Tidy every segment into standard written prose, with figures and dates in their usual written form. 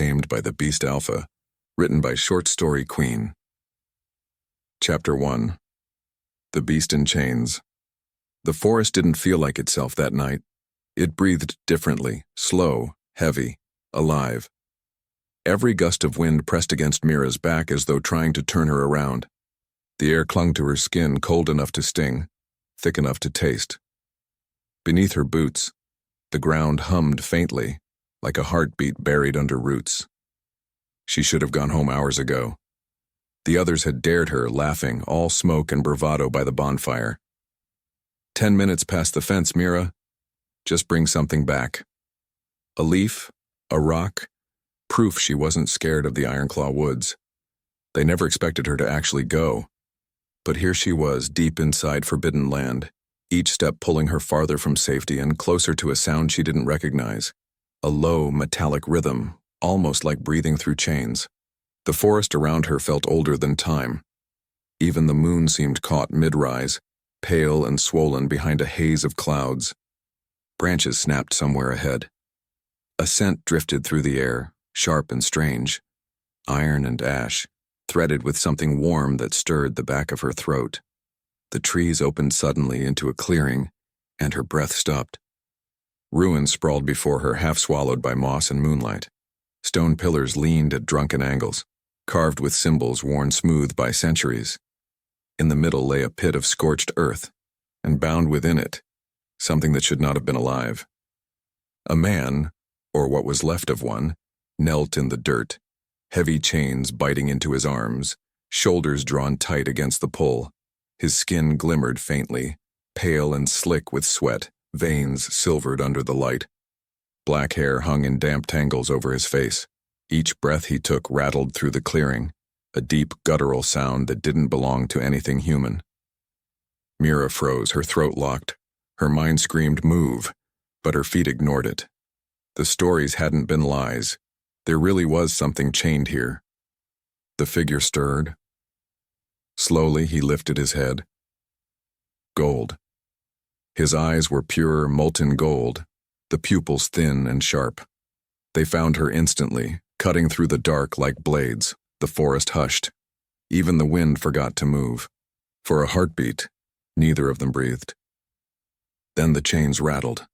Untamed by the Beast Alpha, written by Short Story Queen. Chapter 1. The Beast in Chains. The forest didn't feel like itself that night. It breathed differently, slow, heavy, alive. Every gust of wind pressed against Mira's back as though trying to turn her around. The air clung to her skin, cold enough to sting, thick enough to taste. Beneath her boots, the ground hummed faintly, like a heartbeat buried under roots. She should have gone home hours ago. The others had dared her, laughing, all smoke and bravado by the bonfire. 10 minutes past the fence, Mira. Just bring something back. A leaf, a rock, proof she wasn't scared of the Ironclaw woods. They never expected her to actually go. But here she was, deep inside forbidden land, each step pulling her farther from safety and closer to a sound she didn't recognize. A low, metallic rhythm, almost like breathing through chains. The forest around her felt older than time. Even the moon seemed caught mid-rise, pale and swollen behind a haze of clouds. Branches snapped somewhere ahead. A scent drifted through the air, sharp and strange. Iron and ash, threaded with something warm that stirred the back of her throat. The trees opened suddenly into a clearing, and her breath stopped. Ruins sprawled before her, half swallowed by moss and moonlight. Stone pillars leaned at drunken angles, carved with symbols worn smooth by centuries. In the middle lay a pit of scorched earth, and bound within it, something that should not have been alive. A man, or what was left of one, knelt in the dirt, heavy chains biting into his arms, shoulders drawn tight against the pull. His skin glimmered faintly, pale and slick with sweat, veins silvered under the light. Black hair hung in damp tangles over his face. Each breath he took rattled through the clearing, a deep guttural sound that didn't belong to anything human. Mira froze, her throat locked. Her mind screamed, "Move," but her feet ignored it. The stories hadn't been lies. There really was something chained here. The figure stirred. Slowly, he lifted his head. Gold. His eyes were pure, molten gold, the pupils thin and sharp. They found her instantly, cutting through the dark like blades. The forest hushed. Even the wind forgot to move. For a heartbeat, neither of them breathed. Then the chains rattled.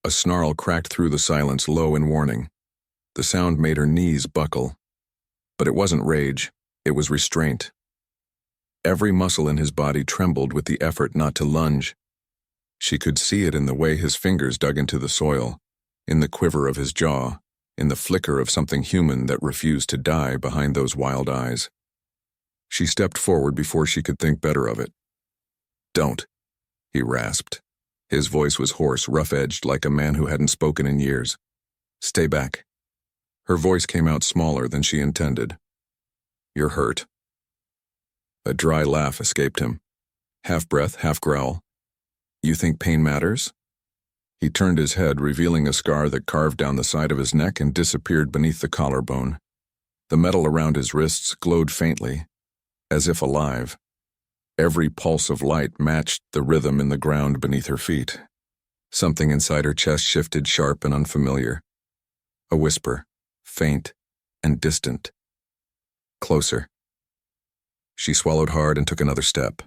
A snarl cracked through the silence, low in warning. The sound made her knees buckle. But it wasn't rage, it was restraint. Every muscle in his body trembled with the effort not to lunge. She could see it in the way his fingers dug into the soil, in the quiver of his jaw, in the flicker of something human that refused to die behind those wild eyes. She stepped forward before she could think better of it. "Don't," he rasped. His voice was hoarse, rough-edged, like a man who hadn't spoken in years. "Stay back." Her voice came out smaller than she intended. "You're hurt." A dry laugh escaped him. Half breath, half growl. "You think pain matters?" He turned his head, revealing a scar that carved down the side of his neck and disappeared beneath the collarbone. The metal around his wrists glowed faintly, as if alive. Every pulse of light matched the rhythm in the ground beneath her feet. Something inside her chest shifted, sharp and unfamiliar. A whisper, faint and distant. Closer. She swallowed hard and took another step.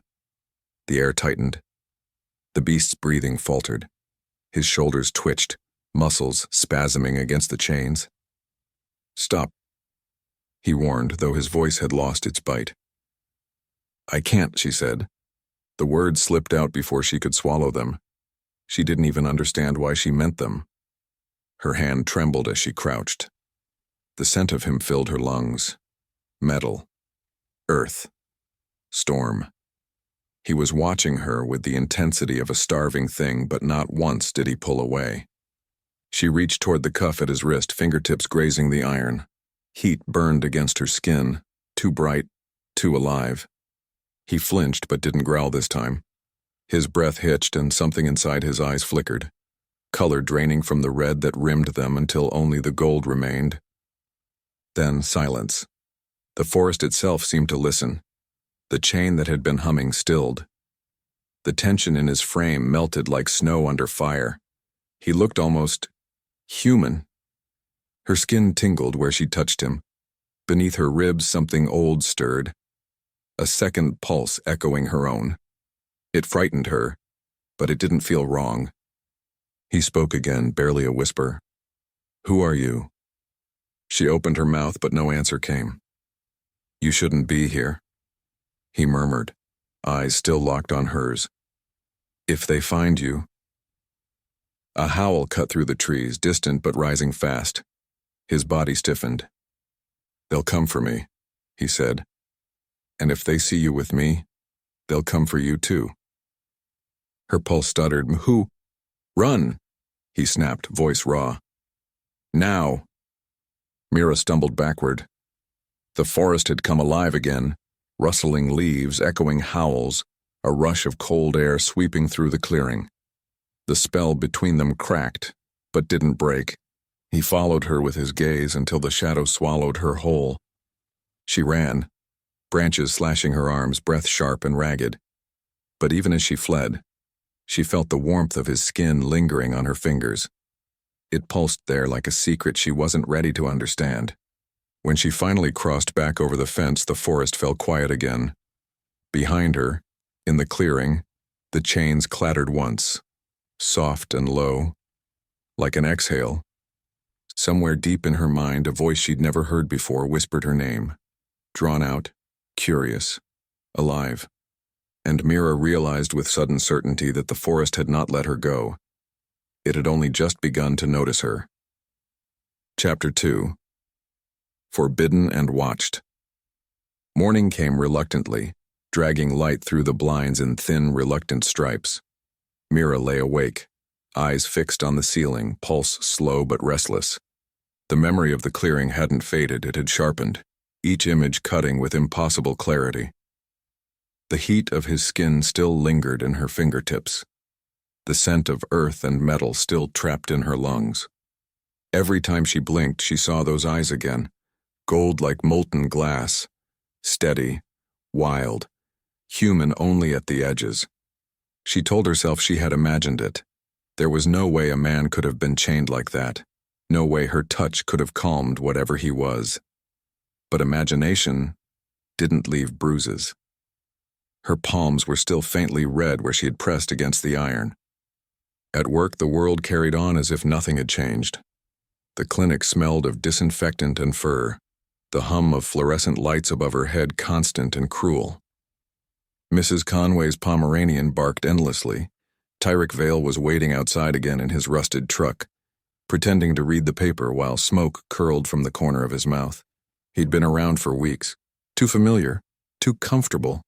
The air tightened. The beast's breathing faltered. His shoulders twitched, muscles spasming against the chains. "Stop," he warned, though his voice had lost its bite. "I can't," she said. The words slipped out before she could swallow them. She didn't even understand why she meant them. Her hand trembled as she crouched. The scent of him filled her lungs. Metal. Earth. Storm. He was watching her with the intensity of a starving thing, but not once did he pull away. She reached toward the cuff at his wrist, fingertips grazing the iron. Heat burned against her skin, too bright, too alive. He flinched but didn't growl this time. His breath hitched and something inside his eyes flickered, color draining from the red that rimmed them until only the gold remained. Then silence. The forest itself seemed to listen. The chain that had been humming stilled. The tension in his frame melted like snow under fire. He looked almost human. Her skin tingled where she touched him. Beneath her ribs something old stirred, a second pulse echoing her own. It frightened her, but it didn't feel wrong. He spoke again, barely a whisper. "Who are you?" She opened her mouth, but no answer came. "You shouldn't be here," he murmured, eyes still locked on hers. "If they find you—" A howl cut through the trees, distant but rising fast. His body stiffened. "They'll come for me," he said. "And if they see you with me, they'll come for you too." Her pulse stuttered. "Who?" "Run!" he snapped, voice raw. "Now!" Mira stumbled backward. The forest had come alive again, rustling leaves, echoing howls, a rush of cold air sweeping through the clearing. The spell between them cracked, but didn't break. He followed her with his gaze until the shadow swallowed her whole. She ran, branches slashing her arms, breath sharp and ragged. But even as she fled, she felt the warmth of his skin lingering on her fingers. It pulsed there like a secret she wasn't ready to understand. When she finally crossed back over the fence, the forest fell quiet again. Behind her, in the clearing, the chains clattered once, soft and low, like an exhale. Somewhere deep in her mind, a voice she'd never heard before whispered her name, drawn out, curious, alive. And Mira realized with sudden certainty that the forest had not let her go. It had only just begun to notice her. Chapter 2. Forbidden and Watched. Morning came reluctantly, dragging light through the blinds in thin, reluctant stripes. Mira lay awake, eyes fixed on the ceiling, pulse slow but restless. The memory of the clearing hadn't faded, it had sharpened, each image cutting with impossible clarity. The heat of his skin still lingered in her fingertips, the scent of earth and metal still trapped in her lungs. Every time she blinked, she saw those eyes again, gold like molten glass, steady, wild, human only at the edges. She told herself she had imagined it. There was no way a man could have been chained like that, no way her touch could have calmed whatever he was. But imagination didn't leave bruises. Her palms were still faintly red where she had pressed against the iron. At work, the world carried on as if nothing had changed. The clinic smelled of disinfectant and fur, the hum of fluorescent lights above her head constant and cruel. Mrs. Conway's Pomeranian barked endlessly. Tyrick Vale was waiting outside again in his rusted truck, pretending to read the paper while smoke curled from the corner of his mouth. He'd been around for weeks, too familiar, too comfortable.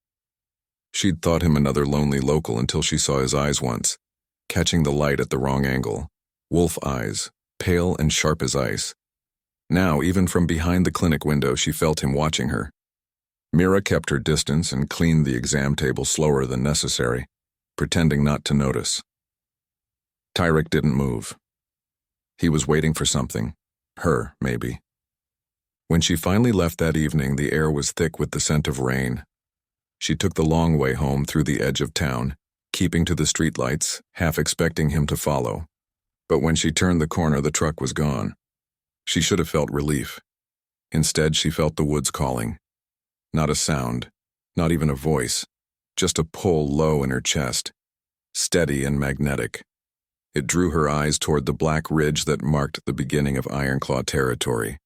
She'd thought him another lonely local until she saw his eyes once, catching the light at the wrong angle. Wolf eyes, pale and sharp as ice. Now, even from behind the clinic window, she felt him watching her. Mira kept her distance and cleaned the exam table slower than necessary, pretending not to notice. Tyrick didn't move. He was waiting for something. Her, maybe. When she finally left that evening, the air was thick with the scent of rain. She took the long way home through the edge of town, keeping to the streetlights, half expecting him to follow. But when she turned the corner, the truck was gone. She should have felt relief. Instead, she felt the woods calling. Not a sound, not even a voice, just a pull low in her chest, steady and magnetic. It drew her eyes toward the black ridge that marked the beginning of Ironclaw territory.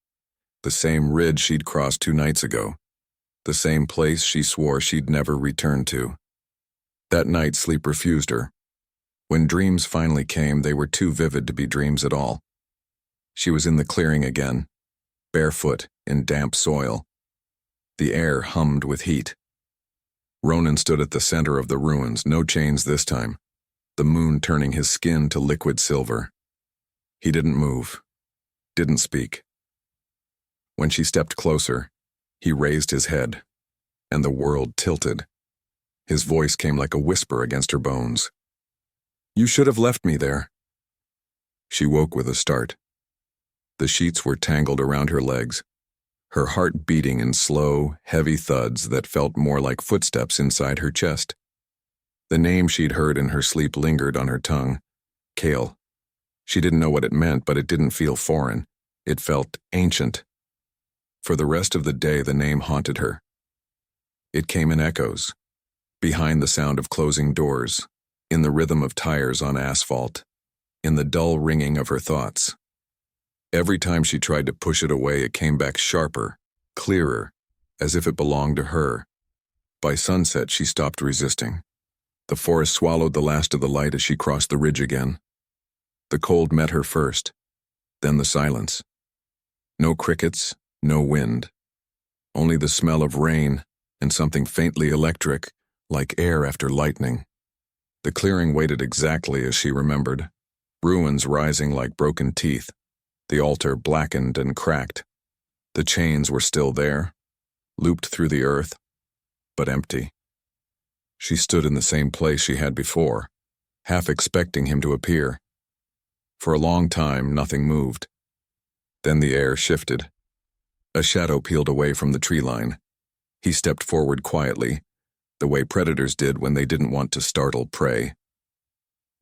The same ridge she'd crossed 2 nights ago. The same place she swore she'd never return to. That night, sleep refused her. When dreams finally came, they were too vivid to be dreams at all. She was in the clearing again, barefoot in damp soil. The air hummed with heat. Ronan stood at the center of the ruins, no chains this time, the moon turning his skin to liquid silver. He didn't move, didn't speak. When she stepped closer, he raised his head, and the world tilted. His voice came like a whisper against her bones. "You should have left me there." She woke with a start. The sheets were tangled around her legs, her heart beating in slow, heavy thuds that felt more like footsteps inside her chest. The name she'd heard in her sleep lingered on her tongue. Kale. She didn't know what it meant, but it didn't feel foreign. It felt ancient. For the rest of the day, the name haunted her. It came in echoes, behind the sound of closing doors, in the rhythm of tires on asphalt, in the dull ringing of her thoughts. Every time she tried to push it away, it came back sharper, clearer, as if it belonged to her. By sunset, she stopped resisting. The forest swallowed the last of the light as she crossed the ridge again. The cold met her first, then the silence. No crickets, no wind. Only the smell of rain and something faintly electric, like air after lightning. The clearing waited exactly as she remembered, ruins rising like broken teeth, the altar blackened and cracked. The chains were still there, looped through the earth, but empty. She stood in the same place she had before, half expecting him to appear. For a long time, nothing moved. Then the air shifted. A shadow peeled away from the tree line. He stepped forward quietly, the way predators did when they didn't want to startle prey.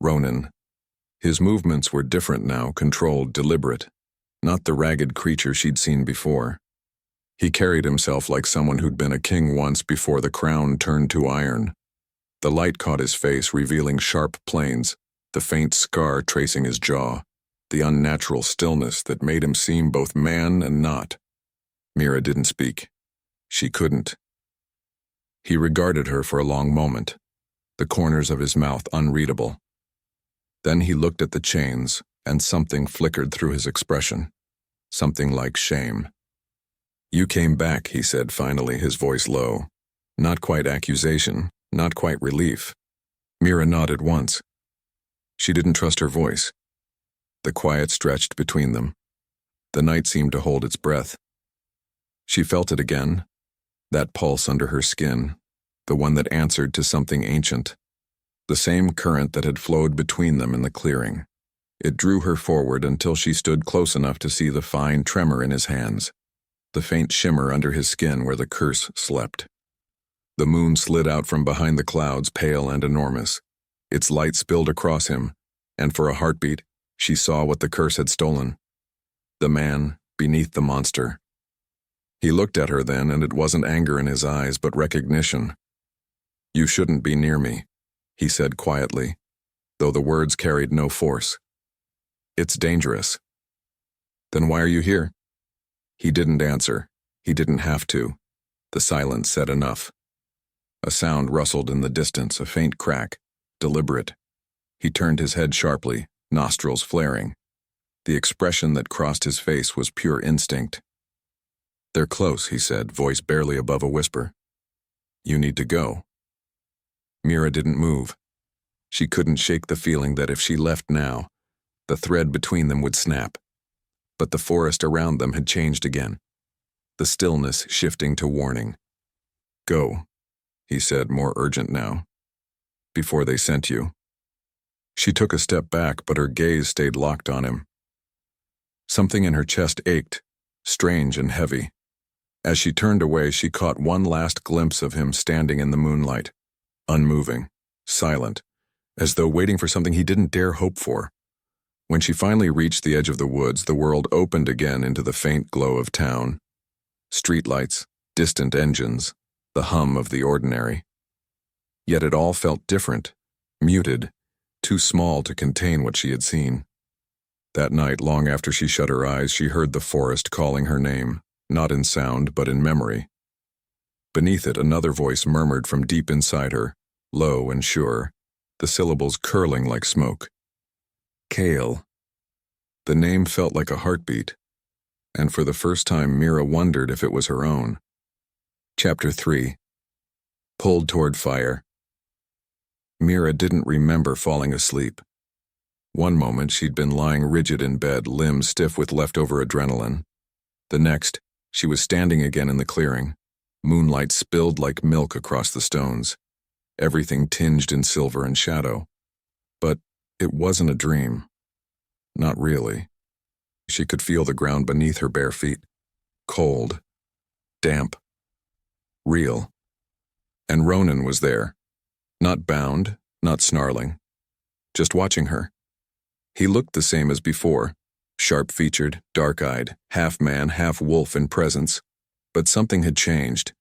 Ronan. His movements were different now, controlled, deliberate, not the ragged creature she'd seen before. He carried himself like someone who'd been a king once before the crown turned to iron. The light caught his face, revealing sharp planes, the faint scar tracing his jaw, the unnatural stillness that made him seem both man and not. Mira didn't speak. She couldn't. He regarded her for a long moment, the corners of his mouth unreadable. Then he looked at the chains, and something flickered through his expression, something like shame. "You came back," he said finally, his voice low. Not quite accusation, not quite relief. Mira nodded once. She didn't trust her voice. The quiet stretched between them. The night seemed to hold its breath. She felt it again, that pulse under her skin, the one that answered to something ancient. The same current that had flowed between them in the clearing. It drew her forward until she stood close enough to see the fine tremor in his hands, the faint shimmer under his skin where the curse slept. The moon slid out from behind the clouds, pale and enormous. Its light spilled across him, and for a heartbeat, she saw what the curse had stolen. The man beneath the monster. He looked at her then, and it wasn't anger in his eyes, but recognition. "You shouldn't be near me," he said quietly, though the words carried no force. "It's dangerous." "Then why are you here?" He didn't answer. He didn't have to. The silence said enough. A sound rustled in the distance, a faint crack, deliberate. He turned his head sharply, nostrils flaring. The expression that crossed his face was pure instinct. "They're close," he said, voice barely above a whisper. "You need to go." Mira didn't move. She couldn't shake the feeling that if she left now, the thread between them would snap. But the forest around them had changed again, the stillness shifting to warning. "Go," he said, more urgent now. "Before they sent you." She took a step back, but her gaze stayed locked on him. Something in her chest ached, strange and heavy. As she turned away, she caught one last glimpse of him standing in the moonlight, unmoving, silent, as though waiting for something he didn't dare hope for. When she finally reached the edge of the woods, the world opened again into the faint glow of town. Streetlights, distant engines, the hum of the ordinary. Yet it all felt different, muted, too small to contain what she had seen. That night, long after she shut her eyes, she heard the forest calling her name, not in sound but in memory. Beneath it, another voice murmured from deep inside her, low and sure, the syllables curling like smoke. Kale. The name felt like a heartbeat, and for the first time Mira wondered if it was her own. Chapter 3. Pulled toward fire. Mira didn't remember falling asleep. One moment she'd been lying rigid in bed, limbs stiff with leftover adrenaline. The next, she was standing again in the clearing. Moonlight spilled like milk across the stones, everything tinged in silver and shadow. But it wasn't a dream. Not really. She could feel the ground beneath her bare feet. Cold. Damp. Real. And Ronan was there. Not bound, not snarling. Just watching her. He looked the same as before. Sharp-featured, dark-eyed, half-man, half-wolf in presence. But something had changed.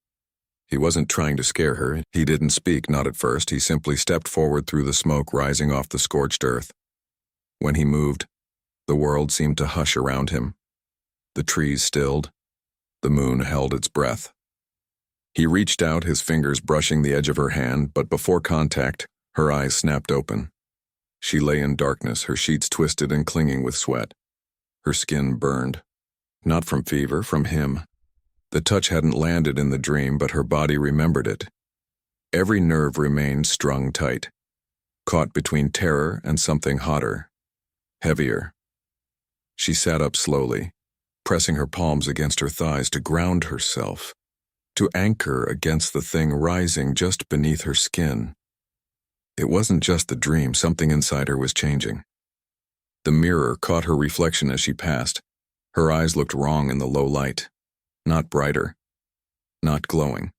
He wasn't trying to scare her. He didn't speak, not at first. He simply stepped forward through the smoke rising off the scorched earth. When he moved, the world seemed to hush around him. The trees stilled. The moon held its breath. He reached out, his fingers brushing the edge of her hand, but before contact, her eyes snapped open. She lay in darkness, her sheets twisted and clinging with sweat. Her skin burned. Not from fever, from him. The touch hadn't landed in the dream, but her body remembered it. Every nerve remained strung tight, caught between terror and something hotter, heavier. She sat up slowly, pressing her palms against her thighs to ground herself, to anchor against the thing rising just beneath her skin. It wasn't just the dream, something inside her was changing. The mirror caught her reflection as she passed. Her eyes looked wrong in the low light. Not brighter, not glowing.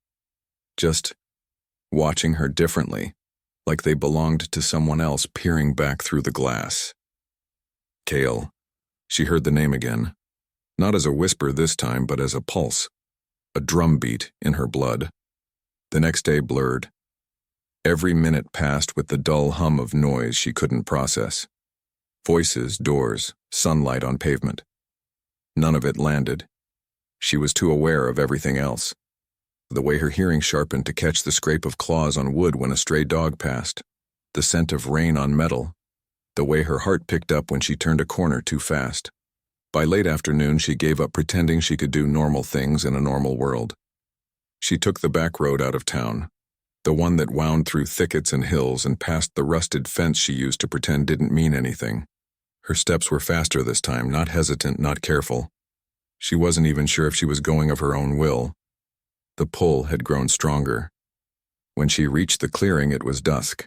Just watching her differently, like they belonged to someone else peering back through the glass. Kale. She heard the name again. Not as a whisper this time, but as a pulse. A drumbeat in her blood. The next day blurred. Every minute passed with the dull hum of noise she couldn't process. Voices, doors, sunlight on pavement. None of it landed. She was too aware of everything else. The way her hearing sharpened to catch the scrape of claws on wood when a stray dog passed. The scent of rain on metal. The way her heart picked up when she turned a corner too fast. By late afternoon, she gave up pretending she could do normal things in a normal world. She took the back road out of town, the one that wound through thickets and hills and past the rusted fence she used to pretend didn't mean anything. Her steps were faster this time, not hesitant, not careful. She wasn't even sure if she was going of her own will. The pull had grown stronger. When she reached the clearing, it was dusk.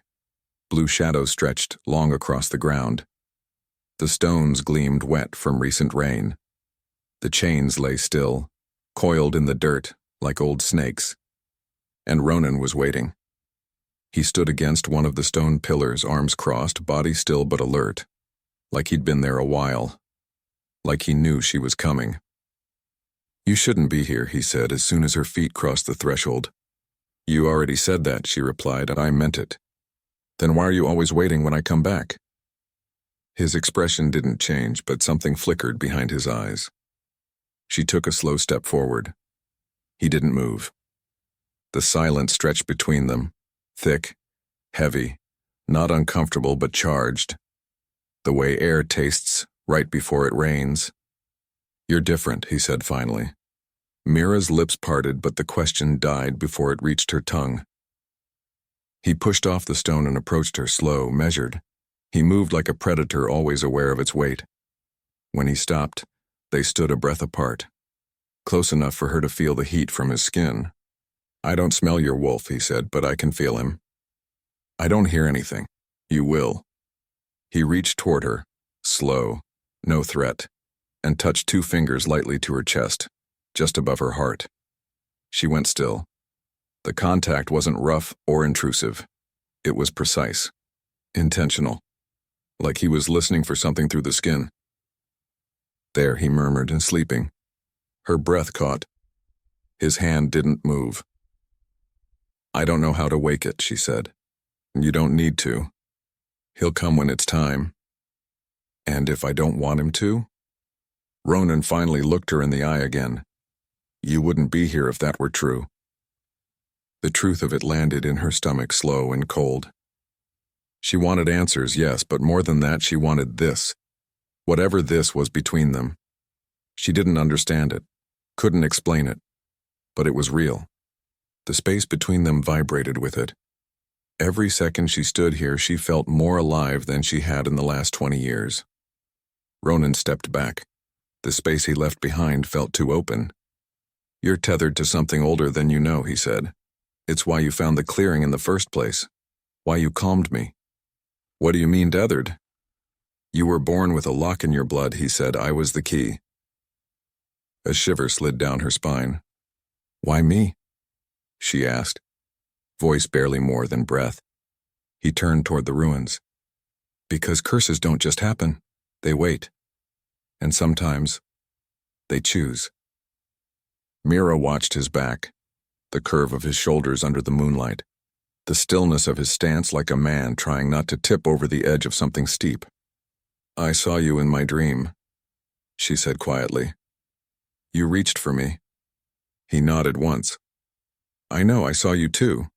Blue shadows stretched long across the ground. The stones gleamed wet from recent rain. The chains lay still, coiled in the dirt like old snakes. And Ronan was waiting. He stood against one of the stone pillars, arms crossed, body still but alert, like he'd been there a while, like he knew she was coming. "You shouldn't be here," he said as soon as her feet crossed the threshold. "You already said that," she replied, "and I meant it. Then why are you always waiting when I come back?" His expression didn't change, but something flickered behind his eyes. She took a slow step forward. He didn't move. The silence stretched between them, thick, heavy, not uncomfortable but charged, the way air tastes right before it rains. "You're different," he said finally. Mira's lips parted, but the question died before it reached her tongue. He pushed off the stone and approached her, slow, measured. He moved like a predator, always aware of its weight. When he stopped, they stood a breath apart, close enough for her to feel the heat from his skin. "I don't smell your wolf," he said, "but I can feel him. I don't hear anything. You will." He reached toward her, slow, no threat, and touched two fingers lightly to her chest, just above her heart. She went still. The contact wasn't rough or intrusive. It was precise, intentional, like he was listening for something through the skin. "There," he murmured, and sleeping. Her breath caught. His hand didn't move. "I don't know how to wake it," she said. "You don't need to. He'll come when it's time." "And if I don't want him to?" Ronan finally looked her in the eye again. "You wouldn't be here if that were true." The truth of it landed in her stomach, slow and cold. She wanted answers, yes, but more than that, she wanted this. Whatever this was between them. She didn't understand it, couldn't explain it, but it was real. The space between them vibrated with it. Every second she stood here, she felt more alive than she had in the last 20 years. Ronan stepped back. The space he left behind felt too open. "You're tethered to something older than you know," he said. "It's why you found the clearing in the first place. Why you calmed me." "What do you mean, tethered?" "You were born with a lock in your blood," he said. "I was the key." A shiver slid down her spine. "Why me?" she asked, voice barely more than breath. He turned toward the ruins. "Because curses don't just happen. They wait. And sometimes, they choose. Mira watched his back, the curve of his shoulders under the moonlight, the stillness of his stance like a man trying not to tip over the edge of something steep. "I saw you in my dream," she said quietly. "You reached for me." He nodded once. "I know, I saw you too."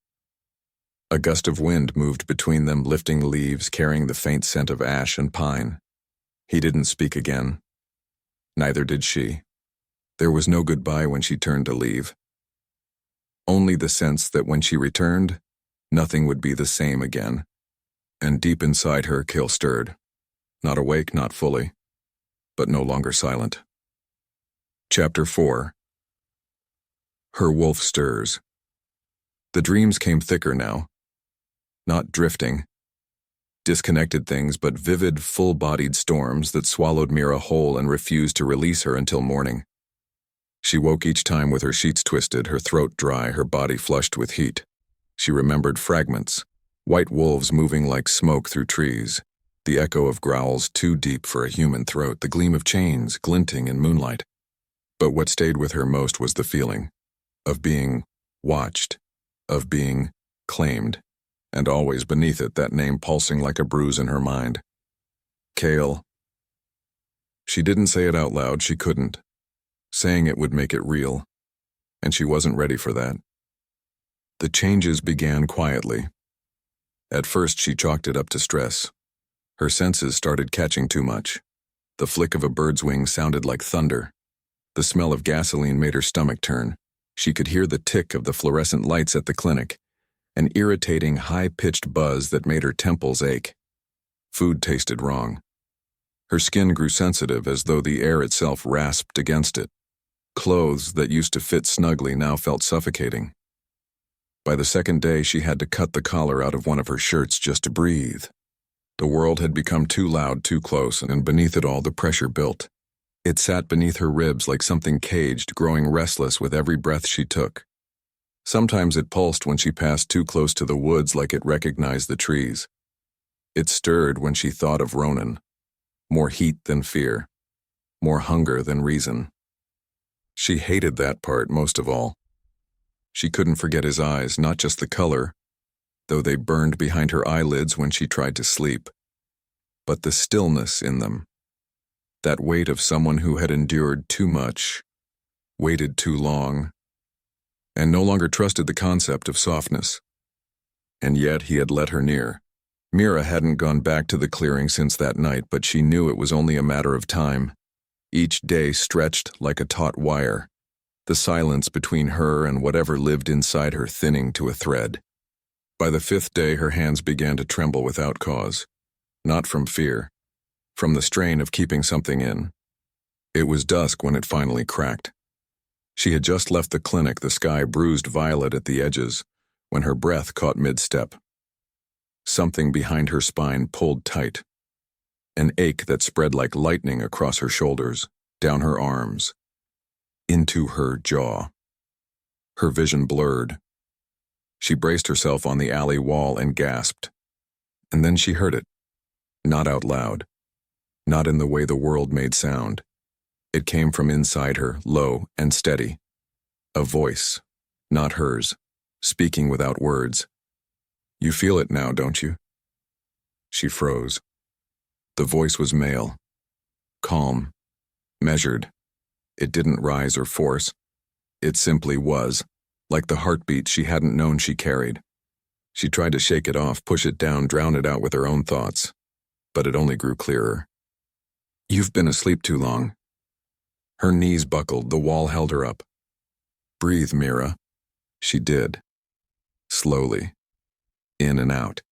A gust of wind moved between them, lifting leaves, carrying the faint scent of ash and pine. He didn't speak again. Neither did she. There was no goodbye when she turned to leave. Only the sense that when she returned, nothing would be the same again. And deep inside her, Kale stirred. Not awake, not fully, but no longer silent. Chapter 4. Her wolf stirs. The dreams came thicker now. Not drifting, disconnected things, but vivid, full-bodied storms that swallowed Mira whole and refused to release her until morning. She woke each time with her sheets twisted, her throat dry, her body flushed with heat. She remembered fragments, white wolves moving like smoke through trees, the echo of growls too deep for a human throat, the gleam of chains glinting in moonlight. But what stayed with her most was the feeling of being watched, of being claimed, and always beneath it that name pulsing like a bruise in her mind. Kale. She didn't say it out loud, she couldn't. Saying it would make it real, and she wasn't ready for that. The changes began quietly. At first she chalked it up to stress. Her senses started catching too much. The flick of a bird's wing sounded like thunder. The smell of gasoline made her stomach turn. She could hear the tick of the fluorescent lights at the clinic, an irritating, high-pitched buzz that made her temples ache. Food tasted wrong. Her skin grew sensitive as though the air itself rasped against it. Clothes that used to fit snugly now felt suffocating. By the second day, she had to cut the collar out of one of her shirts just to breathe. The world had become too loud, too close, and beneath it all the pressure built. It sat beneath her ribs like something caged, growing restless with every breath she took. Sometimes it pulsed when she passed too close to the woods, like it recognized the trees. It stirred when she thought of Ronan. More heat than fear. More hunger than reason. She hated that part most of all. She couldn't forget his eyes, not just the color, though they burned behind her eyelids when she tried to sleep, but the stillness in them. That weight of someone who had endured too much, waited too long, and no longer trusted the concept of softness. And yet he had let her near. Mira hadn't gone back to the clearing since that night, but she knew it was only a matter of time. Each day stretched like a taut wire, the silence between her and whatever lived inside her thinning to a thread. By the 5th day, her hands began to tremble without cause, not from fear, from the strain of keeping something in. It was dusk when it finally cracked. She had just left the clinic, the sky bruised violet at the edges, when her breath caught mid-step. Something behind her spine pulled tight. An ache that spread like lightning across her shoulders, down her arms, into her jaw. Her vision blurred. She braced herself on the alley wall and gasped. And then she heard it. Not out loud. Not in the way the world made sound. It came from inside her, low and steady. A voice, not hers, speaking without words. "You feel it now, don't you?" She froze. The voice was male. Calm. Measured. It didn't rise or force. It simply was, like the heartbeat she hadn't known she carried. She tried to shake it off, push it down, drown it out with her own thoughts. But it only grew clearer. "You've been asleep too long." Her knees buckled, the wall held her up. "Breathe, Mira." She did. Slowly. In and out.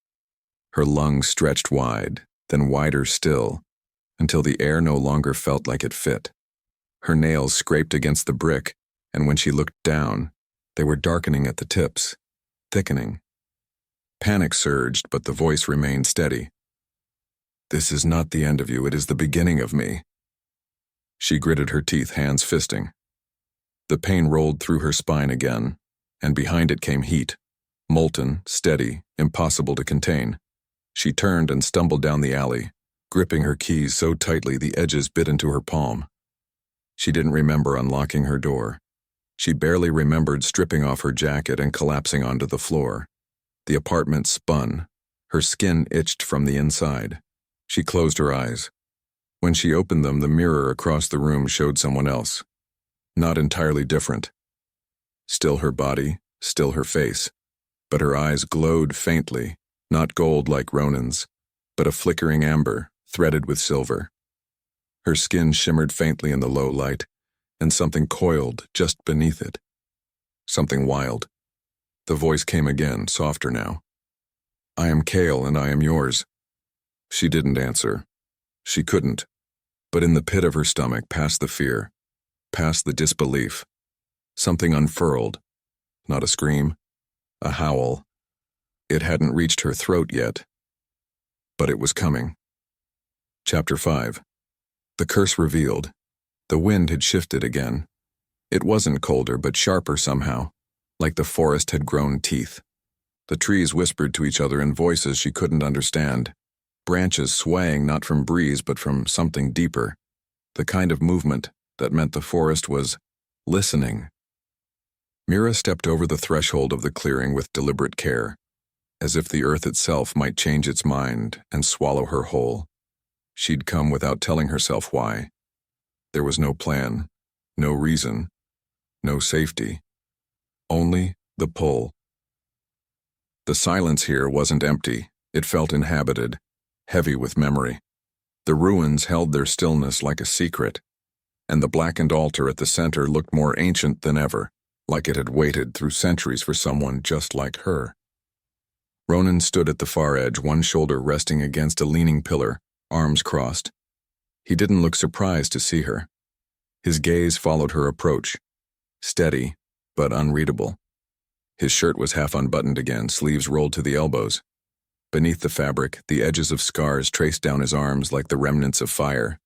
Her lungs stretched wide, then wider still, until the air no longer felt like it fit. Her nails scraped against the brick, and when she looked down, they were darkening at the tips, thickening. Panic surged, but the voice remained steady. "This is not the end of you, it is the beginning of me." She gritted her teeth, hands fisting. The pain rolled through her spine again, and behind it came heat, molten, steady, impossible to contain. She turned and stumbled down the alley, gripping her keys so tightly the edges bit into her palm. She didn't remember unlocking her door. She barely remembered stripping off her jacket and collapsing onto the floor. The apartment spun. Her skin itched from the inside. She closed her eyes. When she opened them, the mirror across the room showed someone else. Not entirely different. Still her body, still her face. But her eyes glowed faintly, not gold like Ronan's, but a flickering amber, threaded with silver. Her skin shimmered faintly in the low light, and something coiled just beneath it. Something wild. The voice came again, softer now. "I am Kale, and I am yours." She didn't answer. She couldn't. But in the pit of her stomach, past the fear, past the disbelief, something unfurled. Not a scream, a howl. It hadn't reached her throat yet. But it was coming. Chapter 5. The curse revealed. The wind had shifted again. It wasn't colder, but sharper somehow, like the forest had grown teeth. The trees whispered to each other in voices she couldn't understand, branches swaying not from breeze but from something deeper, the kind of movement that meant the forest was listening. Mira stepped over the threshold of the clearing with deliberate care, as if the earth itself might change its mind and swallow her whole. She'd come without telling herself why. There was no plan, no reason, no safety. Only the pull. The silence here wasn't empty. It felt inhabited, heavy with memory. The ruins held their stillness like a secret, and the blackened altar at the center looked more ancient than ever, like it had waited through centuries for someone just like her. Ronan stood at the far edge, one shoulder resting against a leaning pillar, arms crossed. He didn't look surprised to see her. His gaze followed her approach, steady but unreadable. His shirt was half unbuttoned again, sleeves rolled to the elbows. Beneath the fabric, the edges of scars traced down his arms like the remnants of fire.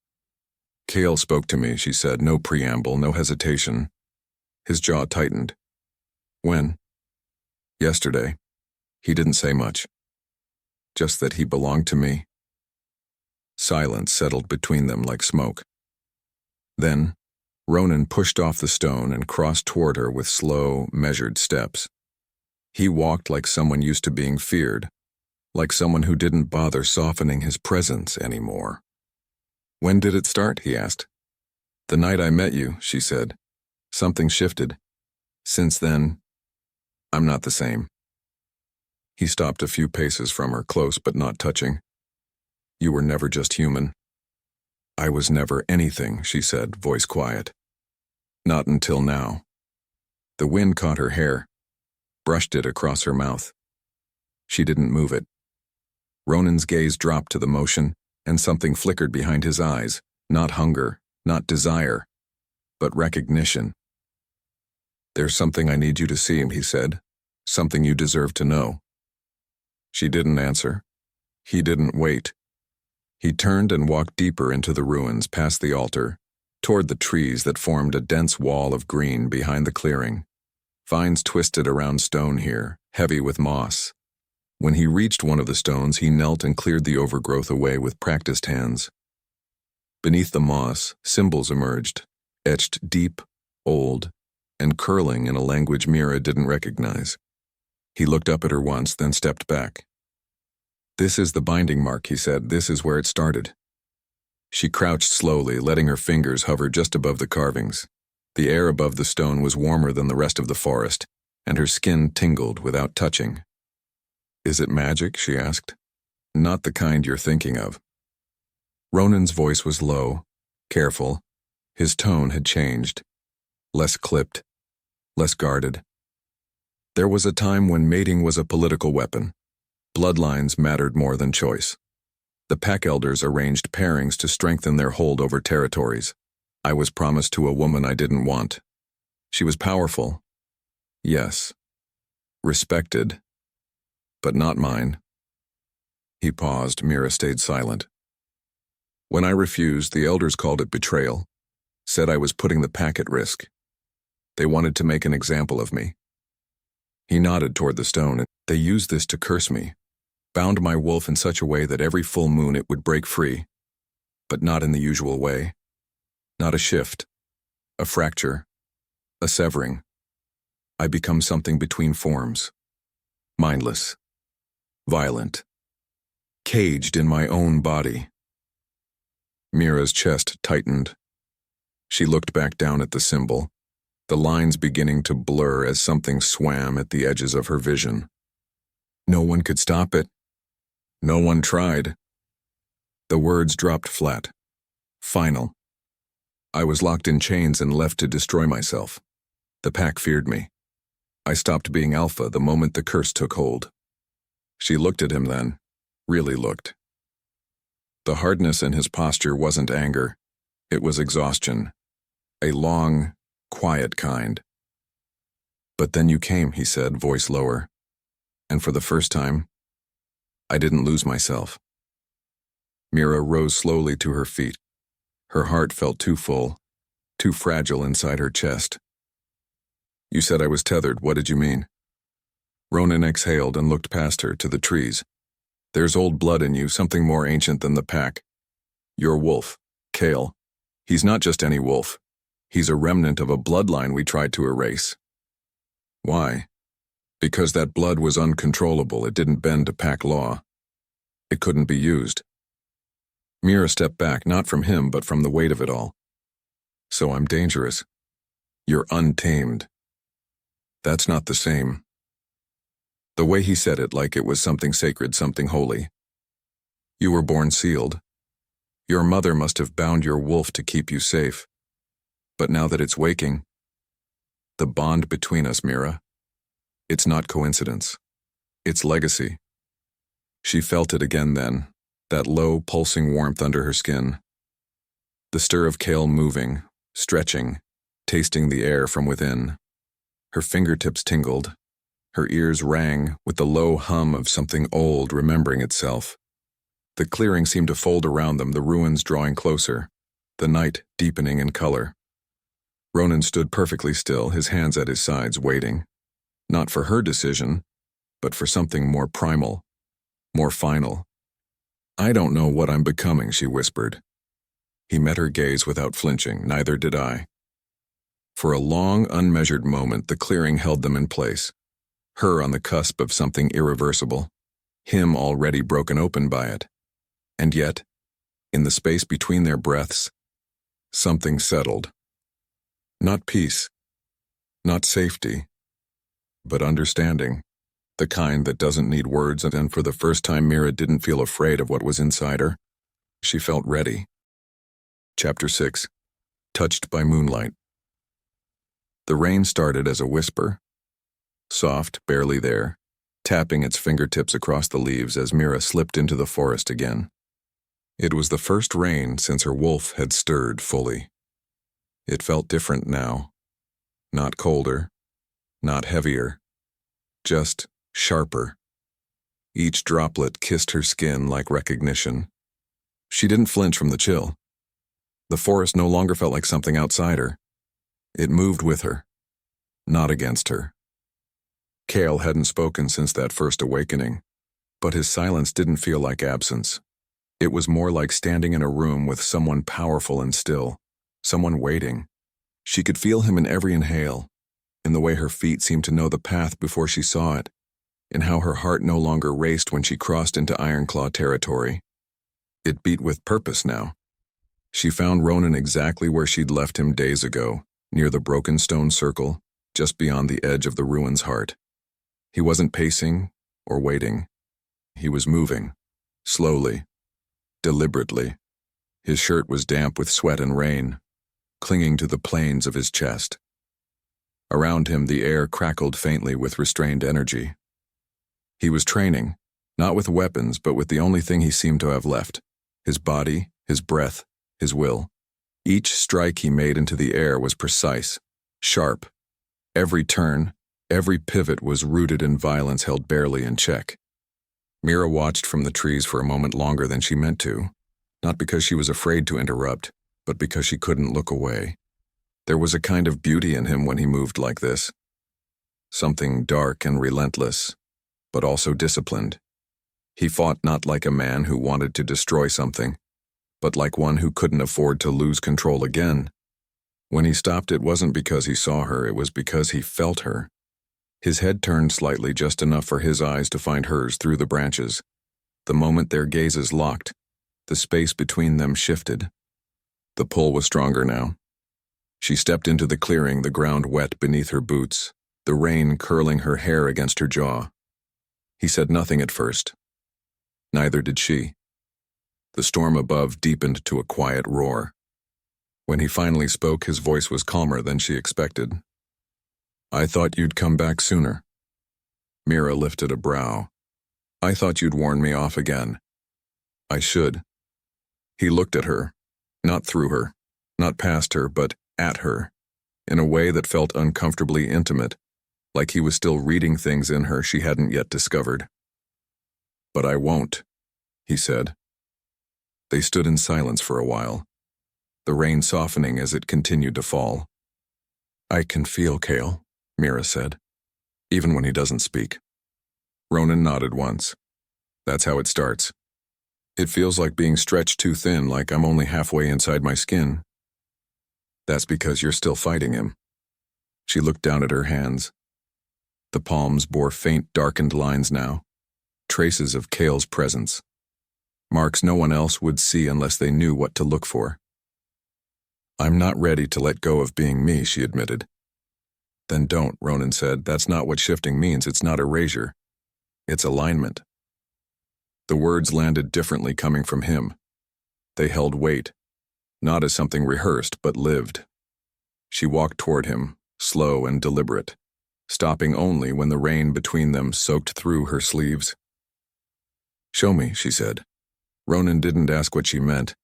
"Kale spoke to me," she said, no preamble, no hesitation. His jaw tightened. "When?" "Yesterday." He didn't say much. Just that he belonged to me. Silence settled between them like smoke. Then, Ronan pushed off the stone and crossed toward her with slow, measured steps. He walked like someone used to being feared, like someone who didn't bother softening his presence anymore. "When did it start?" he asked. "The night I met you," she said. "Something shifted. Since then, I'm not the same." He stopped a few paces from her, close but not touching. "You were never just human." "I was never anything," she said, voice quiet. "Not until now." The wind caught her hair, brushed it across her mouth. She didn't move it. Ronan's gaze dropped to the motion, and something flickered behind his eyes, not hunger, not desire, but recognition. "There's something I need you to see," he said. "Something you deserve to know." She didn't answer. He didn't wait. He turned and walked deeper into the ruins, past the altar, toward the trees that formed a dense wall of green behind the clearing. Vines twisted around stone here, heavy with moss. When he reached one of the stones, he knelt and cleared the overgrowth away with practiced hands. Beneath the moss, symbols emerged, etched deep, old, and curling in a language Mira didn't recognize. He looked up at her once, then stepped back. "This is the binding mark," he said. "This is where it started." She crouched slowly, letting her fingers hover just above the carvings. The air above the stone was warmer than the rest of the forest, and her skin tingled without touching. "Is it magic?" she asked. "Not the kind you're thinking of." Ronan's voice was low, careful. His tone had changed. Less clipped, less guarded. There was a time when mating was a political weapon. Bloodlines mattered more than choice. The pack elders arranged pairings to strengthen their hold over territories. I was promised to a woman I didn't want. She was powerful. Yes. Respected. But not mine. He paused. Mira stayed silent. When I refused, the elders called it betrayal. Said I was putting the pack at risk. They wanted to make an example of me. He nodded toward the stone, and they used this to curse me. Bound my wolf in such a way that every full moon it would break free, but not in the usual way. Not a shift, a fracture, a severing. I become something between forms. Mindless, violent, caged in my own body. Mira's chest tightened. She looked back down at the symbol, the lines beginning to blur as something swam at the edges of her vision. No one could stop it. No one tried. The words dropped flat. Final. I was locked in chains and left to destroy myself. The pack feared me. I stopped being alpha the moment the curse took hold. She looked at him then, really looked. The hardness in his posture wasn't anger. It was exhaustion. A long, quiet kind. But then you came, he said, voice lower. And for the first time, I didn't lose myself. Mira rose slowly to her feet. Her heart felt too full, too fragile inside her chest. You said I was tethered. What did you mean? Ronan exhaled and looked past her to the trees. There's old blood in you, something more ancient than the pack. Your wolf, Kale. He's not just any wolf. He's a remnant of a bloodline we tried to erase. Why? Because that blood was uncontrollable. It didn't bend to pack law. It couldn't be used. Mira stepped back, not from him, but from the weight of it all. So I'm dangerous. You're untamed. That's not the same. The way he said it, like it was something sacred, something holy. You were born sealed. Your mother must have bound your wolf to keep you safe. But now that it's waking, the bond between us, Mira, it's not coincidence. It's legacy. She felt it again then, that low, pulsing warmth under her skin. The stir of Kale moving, stretching, tasting the air from within. Her fingertips tingled. Her ears rang with the low hum of something old remembering itself. The clearing seemed to fold around them, the ruins drawing closer, the night deepening in color. Ronan stood perfectly still, his hands at his sides, waiting. Not for her decision, but for something more primal, more final. I don't know what I'm becoming, she whispered. He met her gaze without flinching, neither did I. For a long, unmeasured moment, the clearing held them in place. Her on the cusp of something irreversible, him already broken open by it. And yet, in the space between their breaths, something settled. Not peace, not safety, but understanding, the kind that doesn't need words, and for the first time Mira didn't feel afraid of what was inside her. She felt ready. Chapter 6. Touched by Moonlight. The rain started as a whisper, soft, barely there, tapping its fingertips across the leaves as Mira slipped into the forest again. It was the first rain since her wolf had stirred fully. It felt different now. Not colder, not heavier, just sharper. Each droplet kissed her skin like recognition. She didn't flinch from the chill. The forest no longer felt like something outside her. It moved with her, not against her. Kale hadn't spoken since that first awakening, but his silence didn't feel like absence. It was more like standing in a room with someone powerful and still, someone waiting. She could feel him in every inhale, in the way her feet seemed to know the path before she saw it, in how her heart no longer raced when she crossed into ironclaw territory. It beat with purpose now. She found Ronan exactly where she'd left him days ago, near the broken stone circle, just beyond the edge of the ruin's heart. He wasn't pacing or waiting. He was moving, slowly, deliberately. His shirt was damp with sweat and rain, clinging to the planes of his chest. Around him, the air crackled faintly with restrained energy. He was training, not with weapons, but with the only thing he seemed to have left: his body, his breath, his will. Each strike he made into the air was precise, sharp. Every turn, every pivot was rooted in violence held barely in check. Mira watched from the trees for a moment longer than she meant to, not because she was afraid to interrupt, but because she couldn't look away. There was a kind of beauty in him when he moved like this. Something dark and relentless, but also disciplined. He fought not like a man who wanted to destroy something, but like one who couldn't afford to lose control again. When he stopped, it wasn't because he saw her, it was because he felt her. His head turned slightly, just enough for his eyes to find hers through the branches. The moment their gazes locked, the space between them shifted. The pull was stronger now. She stepped into the clearing, the ground wet beneath her boots, the rain curling her hair against her jaw. He said nothing at first. Neither did she. The storm above deepened to a quiet roar. When he finally spoke, his voice was calmer than she expected. "I thought you'd come back sooner." Mira lifted a brow. "I thought you'd warn me off again." "I should." He looked at her, not through her, not past her, but at her, in a way that felt uncomfortably intimate, like he was still reading things in her she hadn't yet discovered. "But I won't," he said. They stood in silence for a while, the rain softening as it continued to fall. "I can feel Kale," Mira said, "even when he doesn't speak." Ronan nodded once. "That's how it starts. It feels like being stretched too thin, like I'm only halfway inside my skin." "That's because you're still fighting him." She looked down at her hands. The palms bore faint, darkened lines now, traces of Kale's presence. Marks no one else would see unless they knew what to look for. "I'm not ready to let go of being me," she admitted. "Then don't," Ronan said. "That's not what shifting means. It's not erasure. It's alignment." The words landed differently coming from him. They held weight, not as something rehearsed, but lived. She walked toward him, slow and deliberate, stopping only when the rain between them soaked through her sleeves. "Show me," she said. Ronan didn't ask what she meant.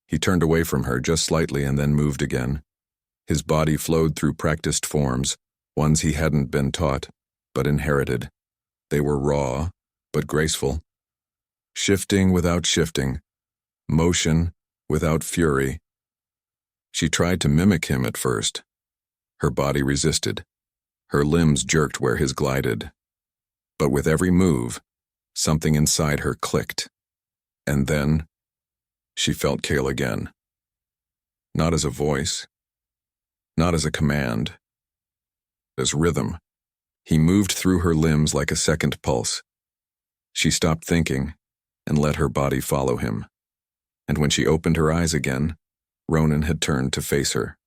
He turned away from her just slightly and then moved again. His body flowed through practiced forms, ones he hadn't been taught, but inherited. They were raw, but graceful. Shifting without shifting, motion without fury. She tried to mimic him at first. Her body resisted. Her limbs jerked where his glided. But with every move, something inside her clicked. And then, she felt Kale again. Not as a voice, not as a command, as rhythm. He moved through her limbs like a second pulse. She stopped thinking and let her body follow him. And when she opened her eyes again, Ronan had turned to face her.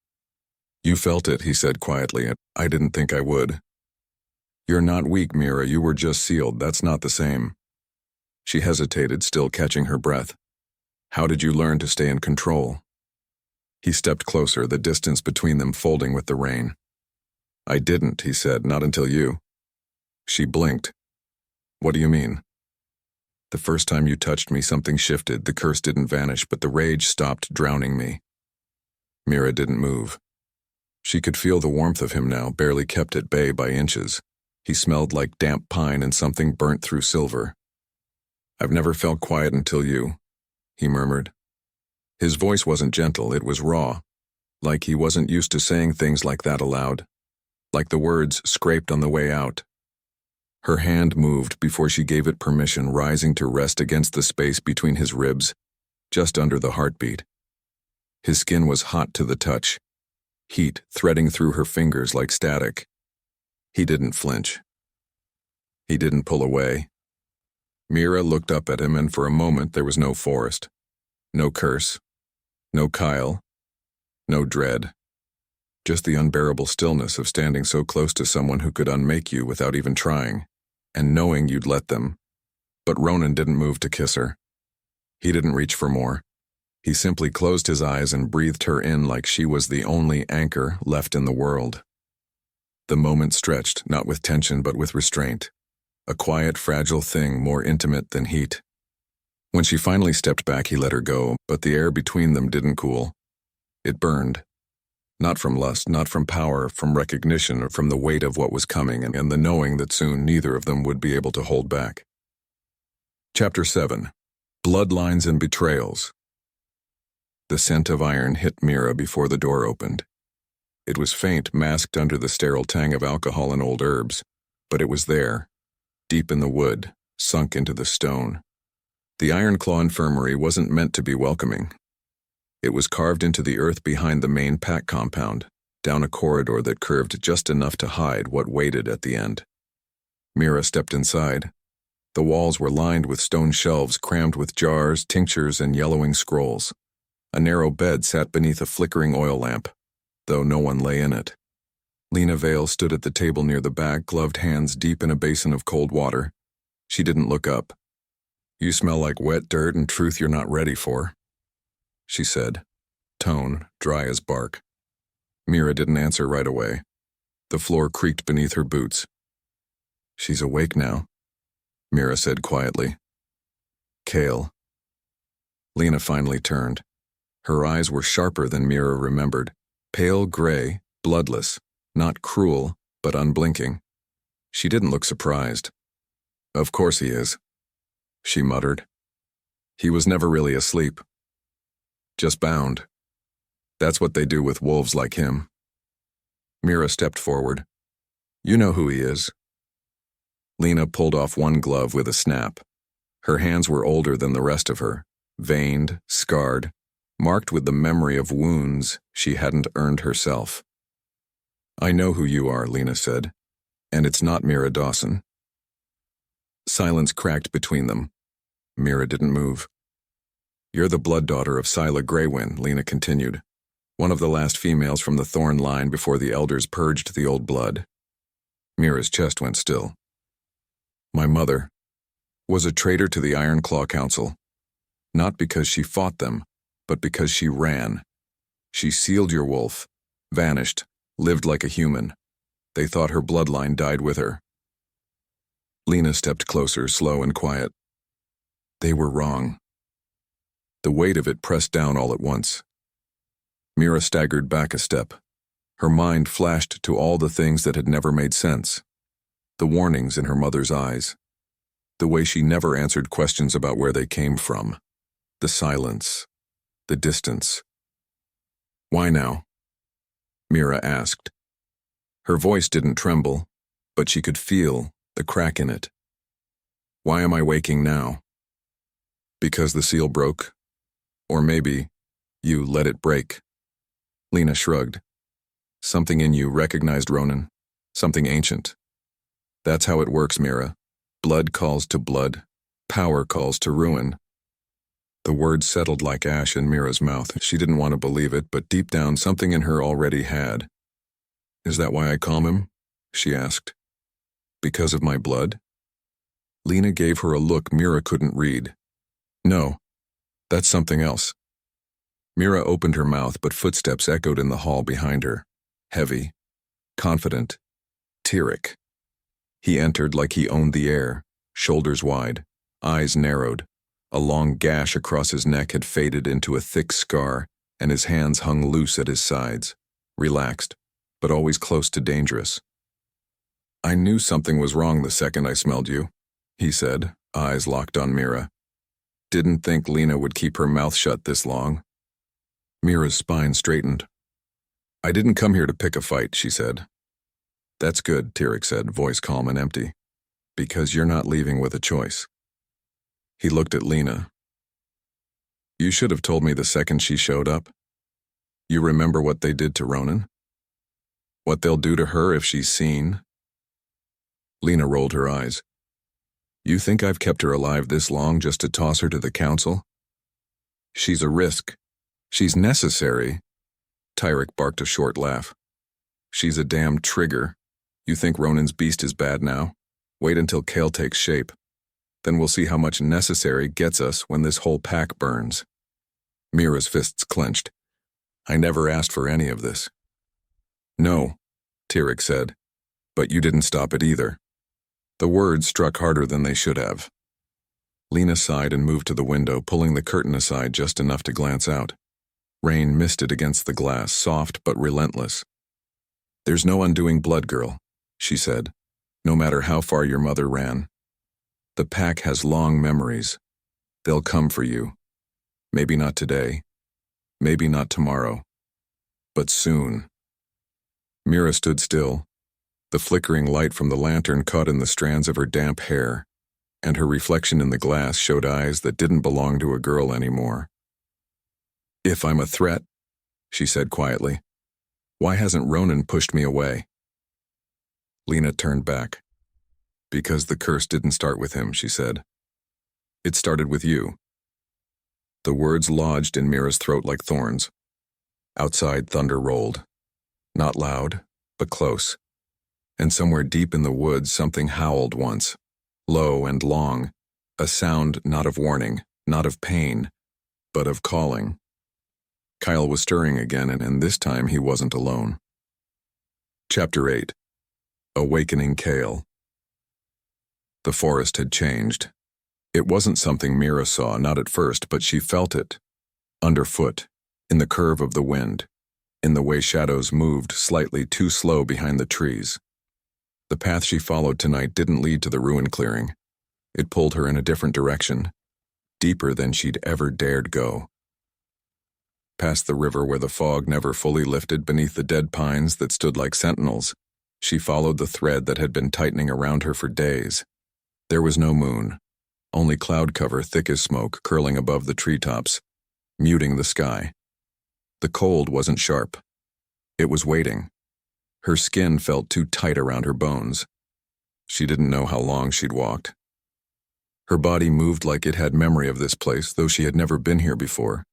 "You felt it," he said quietly. "I didn't think I would." "You're not weak, Mira. You were just sealed. That's not the same." She hesitated, still catching her breath. "How did you learn to stay in control?" He stepped closer, the distance between them folding with the rain. "I didn't," he said, "not until you." She blinked. "What do you mean?" "The first time you touched me, something shifted. The curse didn't vanish, but the rage stopped drowning me." Mira didn't move. She could feel the warmth of him now, barely kept at bay by inches. He smelled like damp pine and something burnt through silver. "I've never felt quiet until you," he murmured. His voice wasn't gentle, it was raw, like he wasn't used to saying things like that aloud, like the words scraped on the way out. Her hand moved before she gave it permission, rising to rest against the space between his ribs, just under the heartbeat. His skin was hot to the touch, heat threading through her fingers like static. He didn't flinch. He didn't pull away. Mira looked up at him, and for a moment there was no forest, no curse, no Kyle, no dread. Just the unbearable stillness of standing so close to someone who could unmake you without even trying, and knowing you'd let them. But Ronan didn't move to kiss her. He didn't reach for more. He simply closed his eyes and breathed her in like she was the only anchor left in the world. The moment stretched, not with tension but with restraint. A quiet, fragile thing more intimate than heat. When she finally stepped back, he let her go, but the air between them didn't cool. It burned. Not from lust, not from power, from recognition, or from the weight of what was coming and the knowing that soon neither of them would be able to hold back. Chapter 7. Bloodlines and Betrayals. The scent of iron hit Mira before the door opened. It was faint, masked under the sterile tang of alcohol and old herbs, but it was there, deep in the wood, sunk into the stone. The Ironclaw infirmary wasn't meant to be welcoming. It was carved into the earth behind the main pack compound, down a corridor that curved just enough to hide what waited at the end. Mira stepped inside. The walls were lined with stone shelves crammed with jars, tinctures, and yellowing scrolls. A narrow bed sat beneath a flickering oil lamp, though no one lay in it. Lena Vale stood at the table near the back, gloved hands deep in a basin of cold water. She didn't look up. "You smell like wet dirt and truth you're not ready for," she said, tone dry as bark. Mira didn't answer right away. The floor creaked beneath her boots. "She's awake now," Mira said quietly. "Kale." Lena finally turned. Her eyes were sharper than Mira remembered, pale gray, bloodless, not cruel, but unblinking. She didn't look surprised. "Of course he is," she muttered. "He was never really asleep. Just bound. That's what they do with wolves like him." Mira stepped forward. "You know who he is." Lena pulled off one glove with a snap. Her hands were older than the rest of her, veined, scarred, marked with the memory of wounds she hadn't earned herself. "I know who you are," Lena said, "and it's not Mira Dawson." Silence cracked between them. Mira didn't move. "You're the blood daughter of Scylla Greywind," Lena continued, "one of the last females from the Thorn line before the elders purged the old blood." Mira's chest went still. "My mother was a traitor to the Ironclaw Council, not because she fought them, but because she ran. She sealed your wolf, vanished, lived like a human. They thought her bloodline died with her." Lena stepped closer, slow and quiet. "They were wrong." The weight of it pressed down all at once. Mira staggered back a step. Her mind flashed to all the things that had never made sense. The warnings in her mother's eyes. The way she never answered questions about where they came from. The silence. The distance. "Why now?" Mira asked. Her voice didn't tremble, but she could feel the crack in it. "Why am I waking now?" "Because the seal broke. Or maybe you let it break." Lena shrugged. "Something in you recognized Ronan. Something ancient. That's how it works, Mira. Blood calls to blood. Power calls to ruin." The words settled like ash in Mira's mouth. She didn't want to believe it, but deep down something in her already had. "Is that why I calm him?" she asked. "Because of my blood?" Lena gave her a look Mira couldn't read. "No, that's something else." Mira opened her mouth, but footsteps echoed in the hall behind her. Heavy, confident, Tyrek. He entered like he owned the air, shoulders wide, eyes narrowed. A long gash across his neck had faded into a thick scar, and his hands hung loose at his sides, relaxed, but always close to dangerous. "I knew something was wrong the second I smelled you," he said, eyes locked on Mira. "Didn't think Lena would keep her mouth shut this long." Mira's spine straightened. "I didn't come here to pick a fight," she said. "That's good," Tyrek said, voice calm and empty. "Because you're not leaving with a choice." He looked at Lena. "You should have told me the second she showed up. You remember what they did to Ronan? What they'll do to her if she's seen?" Lena rolled her eyes. "You think I've kept her alive this long just to toss her to the council? She's a risk. She's necessary." Tyrek barked a short laugh. "She's a damn trigger. You think Ronan's beast is bad now? Wait until Kale takes shape. Then we'll see how much necessary gets us when this whole pack burns." Mira's fists clenched. "I never asked for any of this." "No," Tyrek said, "but you didn't stop it either." The words struck harder than they should have. Lena sighed and moved to the window, pulling the curtain aside just enough to glance out. Rain misted against the glass, soft but relentless. "There's no undoing blood, girl," she said, "no matter how far your mother ran. The pack has long memories. They'll come for you. Maybe not today. Maybe not tomorrow. But soon." Mira stood still. The flickering light from the lantern caught in the strands of her damp hair. and her reflection in the glass showed eyes that didn't belong to a girl anymore. "If I'm a threat," she said quietly, "why hasn't Ronan pushed me away?" Lena turned back. "Because the curse didn't start with him," she said. "It started with you." The words lodged in Mira's throat like thorns. Outside, thunder rolled. Not loud, but close. And somewhere deep in the woods, something howled once, low and long, a sound not of warning, not of pain, but of calling. Kyle was stirring again, and this time he wasn't alone. Chapter 8. Awakening Kale. The forest had changed. It wasn't something Mira saw, not at first, but she felt it. Underfoot, in the curve of the wind, in the way shadows moved slightly too slow behind the trees. The path she followed tonight didn't lead to the ruin clearing. It pulled her in a different direction, deeper than she'd ever dared go. Past the river where the fog never fully lifted beneath the dead pines that stood like sentinels, she followed the thread that had been tightening around her for days. There was no moon, only cloud cover thick as smoke curling above the treetops, muting the sky. The cold wasn't sharp. It was waiting. Her skin felt too tight around her bones. She didn't know how long she'd walked. Her body moved like it had memory of this place, though she had never been here before.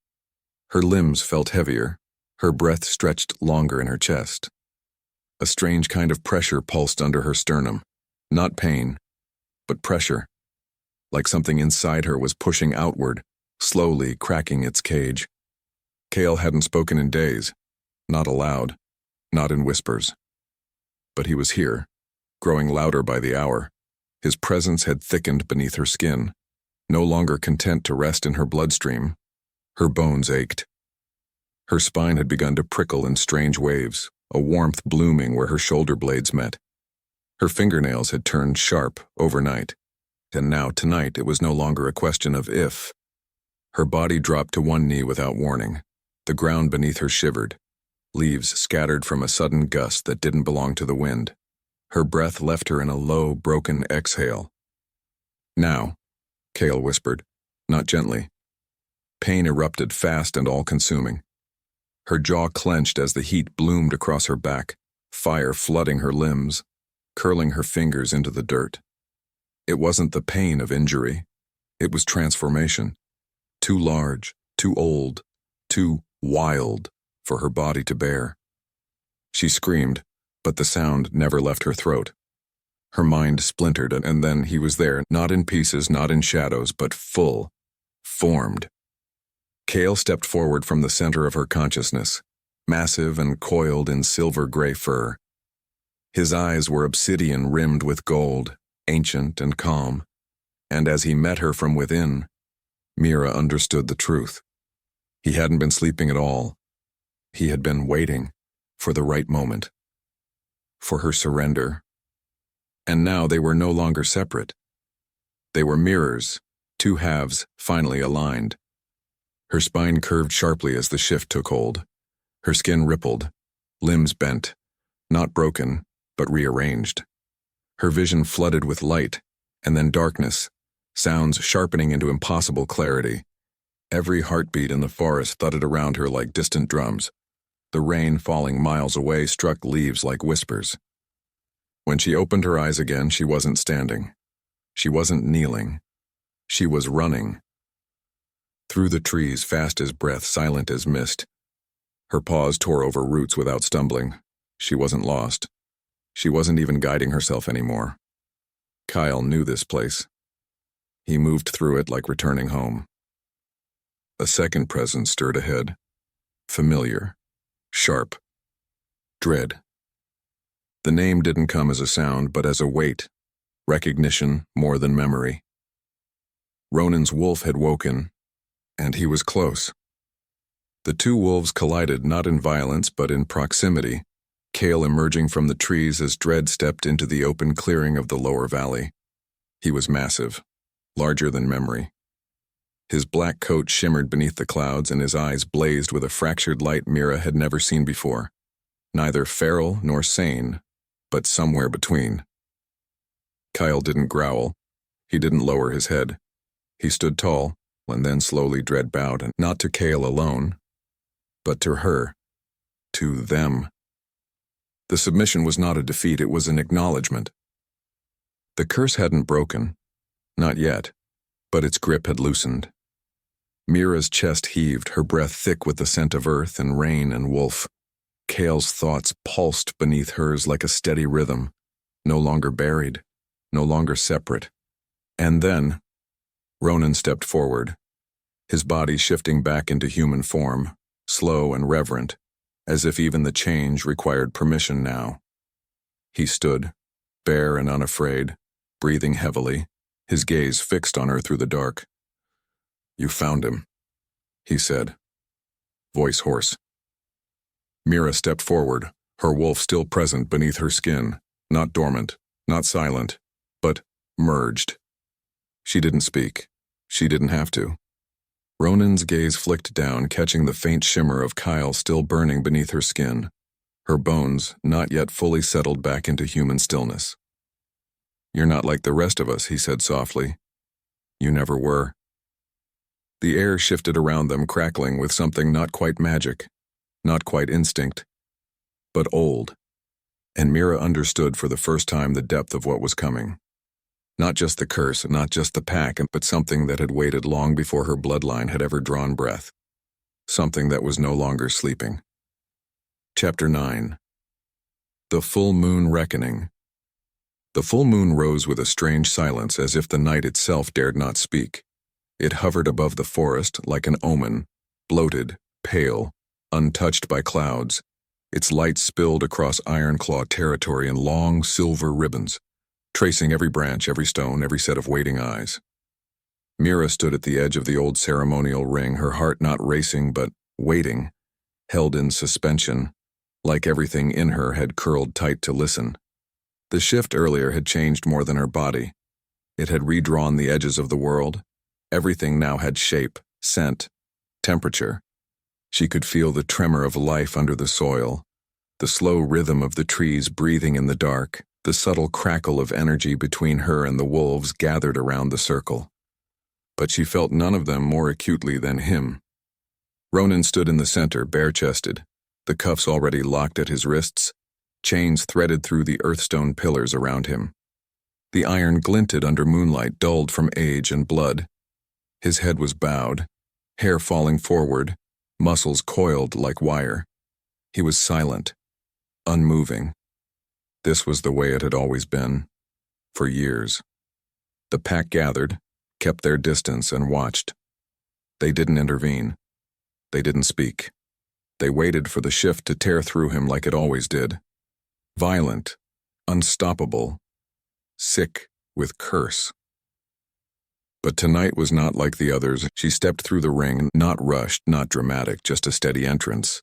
Her limbs felt heavier, her breath stretched longer in her chest. A strange kind of pressure pulsed under her sternum. Not pain, but pressure. Like something inside her was pushing outward, slowly cracking its cage. Kale hadn't spoken in days, not aloud, not in whispers. But he was here, growing louder by the hour. His presence had thickened beneath her skin, no longer content to rest in her bloodstream. Her bones ached. Her spine had begun to prickle in strange waves, a warmth blooming where her shoulder blades met. Her fingernails had turned sharp overnight, and now tonight it was no longer a question of if. Her body dropped to one knee without warning. The ground beneath her shivered, leaves scattered from a sudden gust that didn't belong to the wind. Her breath left her in a low, broken exhale. "Now," Kale whispered, not gently. Pain erupted fast and all-consuming. Her jaw clenched as the heat bloomed across her back, fire flooding her limbs, curling her fingers into the dirt. It wasn't the pain of injury. It was transformation. Too large, too old, too wild for her body to bear. She screamed, but the sound never left her throat. Her mind splintered, and then he was there, not in pieces, not in shadows, but full, formed. Kale stepped forward from the center of her consciousness, massive and coiled in silver-gray fur. His eyes were obsidian rimmed with gold, ancient and calm, and as he met her from within, Mira understood the truth. He hadn't been sleeping at all. He had been waiting for the right moment, for her surrender. And now they were no longer separate. They were mirrors, two halves finally aligned. Her spine curved sharply as the shift took hold. Her skin rippled, limbs bent, not broken, but rearranged. Her vision flooded with light, and then darkness, sounds sharpening into impossible clarity. Every heartbeat in the forest thudded around her like distant drums. The rain falling miles away struck leaves like whispers. When she opened her eyes again, she wasn't standing. She wasn't kneeling. She was running. Through the trees, fast as breath, silent as mist. Her paws tore over roots without stumbling. She wasn't lost. She wasn't even guiding herself anymore. Kyle knew this place. He moved through it like returning home. A second presence stirred ahead. Familiar. Sharp. Dread. The name didn't come as a sound, but as a weight. Recognition more than memory. Ronan's wolf had woken, and he was close. The two wolves collided not in violence, but in proximity, Kale emerging from the trees as Dread stepped into the open clearing of the lower valley. He was massive, larger than memory. His black coat shimmered beneath the clouds, and his eyes blazed with a fractured light Mira had never seen before. Neither feral nor sane, but somewhere between. Kyle didn't growl. He didn't lower his head. He stood tall, and then slowly Dread bowed, and not to Kale alone, but to her, to them. The submission was not a defeat, it was an acknowledgement. The curse hadn't broken, not yet, but its grip had loosened. Mira's chest heaved, her breath thick with the scent of earth and rain and wolf. Kale's thoughts pulsed beneath hers like a steady rhythm, no longer buried, no longer separate. And then, Ronan stepped forward, his body shifting back into human form, slow and reverent, as if even the change required permission now. He stood, bare and unafraid, breathing heavily, his gaze fixed on her through the dark. "You found him," he said, voice hoarse. Mira stepped forward, her wolf still present beneath her skin, not dormant, not silent, but merged. She didn't speak. She didn't have to. Ronan's gaze flicked down, catching the faint shimmer of Kale still burning beneath her skin, her bones not yet fully settled back into human stillness. "You're not like the rest of us," he said softly. "You never were." The air shifted around them, crackling with something not quite magic, not quite instinct, but old. And Mira understood for the first time the depth of what was coming. Not just the curse, not just the pack, but something that had waited long before her bloodline had ever drawn breath. Something that was no longer sleeping. Chapter 9. The Full Moon Reckoning. The full moon rose with a strange silence, as if the night itself dared not speak. It hovered above the forest like an omen, bloated, pale, untouched by clouds. Its light spilled across ironclaw territory in long silver ribbons, tracing every branch, every stone, every set of waiting eyes. Mira stood at the edge of the old ceremonial ring, her heart not racing but waiting, held in suspension, like everything in her had curled tight to listen. The shift earlier had changed more than her body. It had redrawn the edges of the world. Everything now had shape, scent, temperature. She could feel the tremor of life under the soil, the slow rhythm of the trees breathing in the dark, the subtle crackle of energy between her and the wolves gathered around the circle. But she felt none of them more acutely than him. Ronan stood in the center, bare-chested, the cuffs already locked at his wrists, chains threaded through the earthstone pillars around him. The iron glinted under moonlight, dulled from age and blood. His head was bowed, hair falling forward, muscles coiled like wire. He was silent, unmoving. This was the way it had always been, for years. The pack gathered, kept their distance, and watched. They didn't intervene. They didn't speak. They waited for the shift to tear through him like it always did. Violent, unstoppable, sick with curse. But tonight was not like the others. She stepped through the ring, not rushed, not dramatic, just a steady entrance.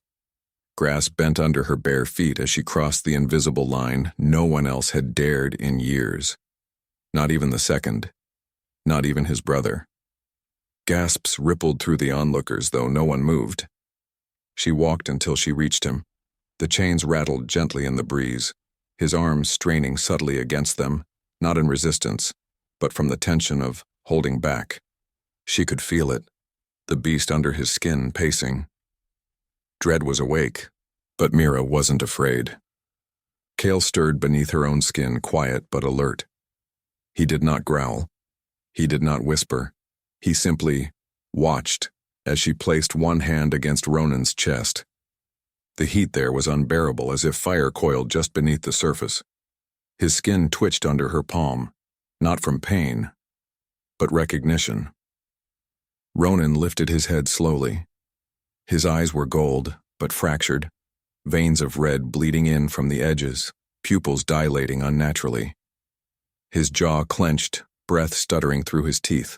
Grass bent under her bare feet as she crossed the invisible line no one else had dared in years. Not even the second. Not even his brother. Gasps rippled through the onlookers, though no one moved. She walked until she reached him. The chains rattled gently in the breeze, his arms straining subtly against them, not in resistance, but from the tension of holding back. She could feel it, the beast under his skin pacing. Dread was awake, but Mira wasn't afraid. Kale stirred beneath her own skin, quiet but alert. He did not growl. He did not whisper. He simply watched as she placed one hand against Ronan's chest. The heat there was unbearable, as if fire coiled just beneath the surface. His skin twitched under her palm, not from pain, but recognition. Ronan lifted his head slowly. His eyes were gold, but fractured, veins of red bleeding in from the edges, pupils dilating unnaturally. His jaw clenched, breath stuttering through his teeth.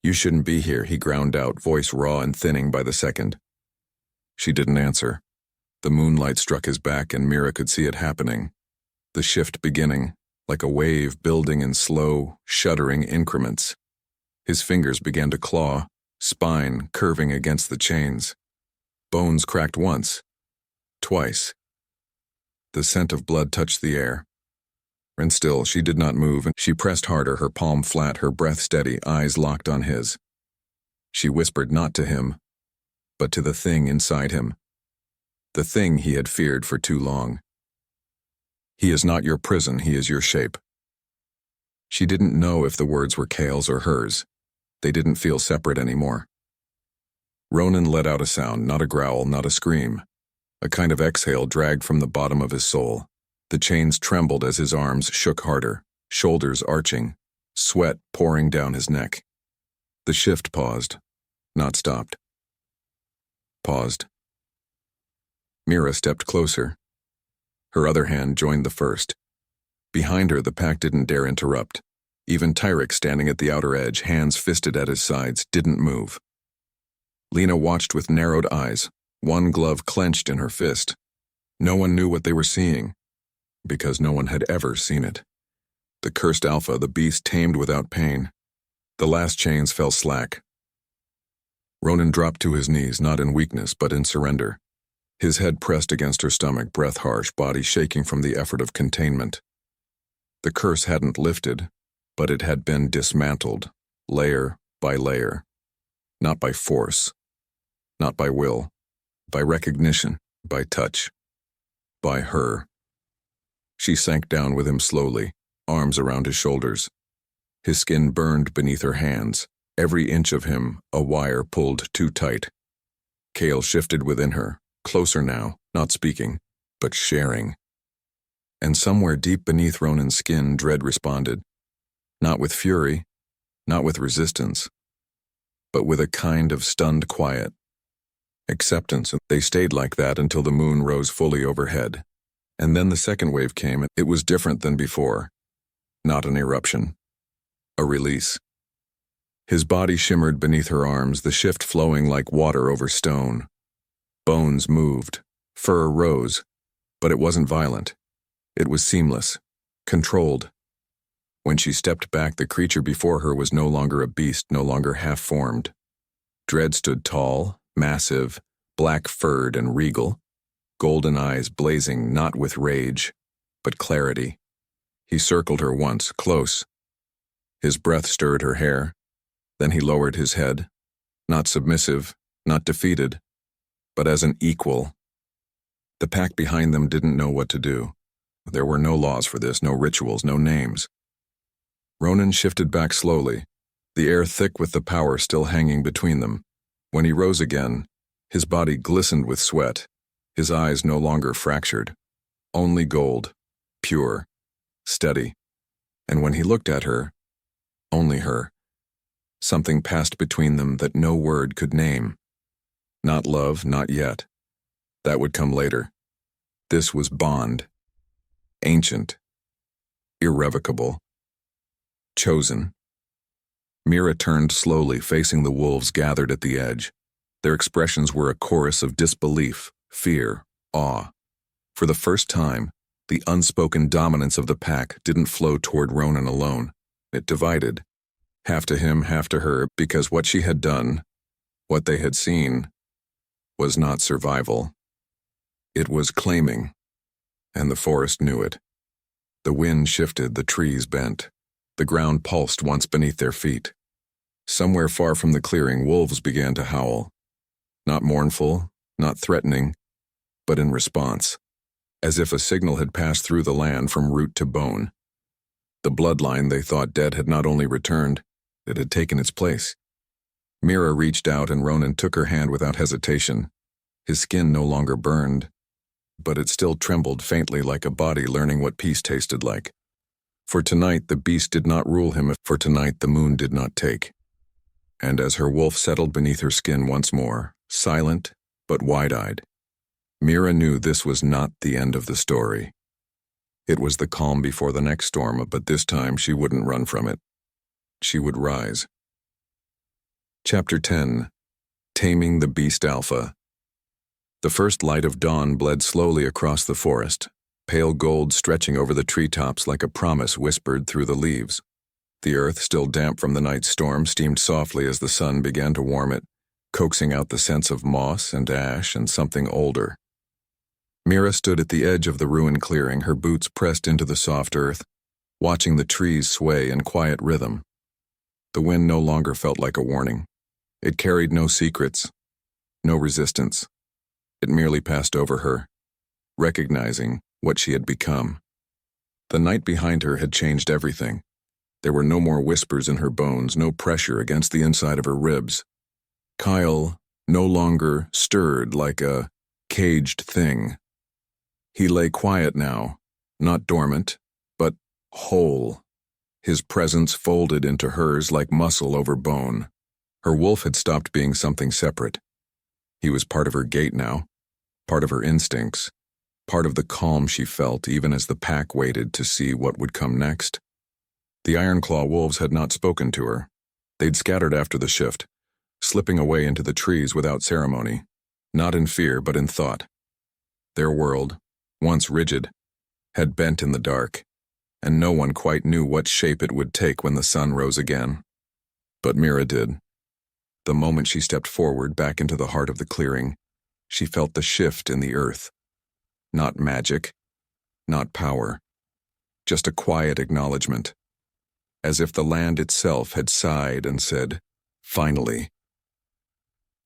"You shouldn't be here," he ground out, voice raw and thinning by the second. She didn't answer. The moonlight struck his back, and Mira could see it happening. The shift beginning, like a wave building in slow, shuddering increments. His fingers began to claw, spine curving against the chains. Bones cracked once, twice. The scent of blood touched the air. And still, she did not move, and she pressed harder, her palm flat, her breath steady, eyes locked on his. She whispered not to him, but to the thing inside him. The thing he had feared for too long. He is not your prison, he is your shape. She didn't know if the words were Kale's or hers. They didn't feel separate anymore. Ronan let out a sound, not a growl, not a scream. A kind of exhale dragged from the bottom of his soul. The chains trembled as his arms shook harder, shoulders arching, sweat pouring down his neck. The shift paused, not stopped. Paused. Mira stepped closer. Her other hand joined the first. Behind her, the pack didn't dare interrupt. Even Tyrek, standing at the outer edge, hands fisted at his sides, didn't move. Lena watched with narrowed eyes, one glove clenched in her fist. No one knew what they were seeing, because no one had ever seen it. The cursed alpha, the beast tamed without pain. The last chains fell slack. Ronan dropped to his knees, not in weakness, but in surrender. His head pressed against her stomach, breath harsh, body shaking from the effort of containment. The curse hadn't lifted, but it had been dismantled, layer by layer. Not by force, not by will, by recognition, by touch, by her. She sank down with him slowly, arms around his shoulders. His skin burned beneath her hands, every inch of him a wire pulled too tight. Kale shifted within her, closer now, not speaking, but sharing. And somewhere deep beneath Ronan's skin, dread responded. Not with fury, not with resistance, but with a kind of stunned quiet. Acceptance. They stayed like that until the moon rose fully overhead. And then the second wave came, and it was different than before. Not an eruption. A release. His body shimmered beneath her arms, the shift flowing like water over stone. Bones moved, fur rose, but it wasn't violent. It was seamless, controlled. When she stepped back, the creature before her was no longer a beast, no longer half-formed. Dread stood tall, massive, black-furred and regal, golden eyes blazing not with rage, but clarity. He circled her once, close. His breath stirred her hair. Then he lowered his head, not submissive, not defeated, but as an equal. The pack behind them didn't know what to do. There were no laws for this, no rituals, no names. Ronan shifted back slowly, the air thick with the power still hanging between them. When he rose again, his body glistened with sweat, his eyes no longer fractured. Only gold, pure, steady. And when he looked at her, only her. Something passed between them that no word could name. Not love, not yet. That would come later. This was bond. Ancient. Irrevocable. Chosen. Mira turned slowly, facing the wolves gathered at the edge. Their expressions were a chorus of disbelief, fear, awe. For the first time, the unspoken dominance of the pack didn't flow toward Ronan alone. It divided. Half to him, half to her, because what she had done, what they had seen, was not survival. It was claiming, and the forest knew it. The wind shifted, the trees bent. The ground pulsed once beneath their feet. Somewhere far from the clearing, wolves began to howl. Not mournful, not threatening, but in response, as if a signal had passed through the land from root to bone. The bloodline they thought dead had not only returned, it had taken its place. Mira reached out and Ronan took her hand without hesitation. His skin no longer burned, but it still trembled faintly like a body learning what peace tasted like. For tonight the beast did not rule him, for tonight the moon did not take. And as her wolf settled beneath her skin once more, silent but wide-eyed, Mira knew this was not the end of the story. It was the calm before the next storm, but this time she wouldn't run from it. She would rise. Chapter 10. Taming the Beast Alpha. The first light of dawn bled slowly across the forest, pale gold stretching over the treetops like a promise whispered through the leaves. The earth, still damp from the night's storm, steamed softly as the sun began to warm it, coaxing out the scents of moss and ash and something older. Mira stood at the edge of the ruined clearing, her boots pressed into the soft earth, watching the trees sway in quiet rhythm. The wind no longer felt like a warning. It carried no secrets, no resistance. It merely passed over her, recognizing what she had become. The night behind her had changed everything. There were no more whispers in her bones, no pressure against the inside of her ribs. Kale no longer stirred like a caged thing. He lay quiet now, not dormant, but whole. His presence folded into hers like muscle over bone. Her wolf had stopped being something separate. He was part of her gait now, part of her instincts, part of the calm she felt even as the pack waited to see what would come next. The ironclaw wolves had not spoken to her. They'd scattered after the shift, slipping away into the trees without ceremony, not in fear but in thought. Their world, once rigid, had bent in the dark, and no one quite knew what shape it would take when the sun rose again. But Mira did. The moment she stepped forward back into the heart of the clearing, she felt the shift in the earth. Not magic, not power, just a quiet acknowledgement, as if the land itself had sighed and said, "Finally."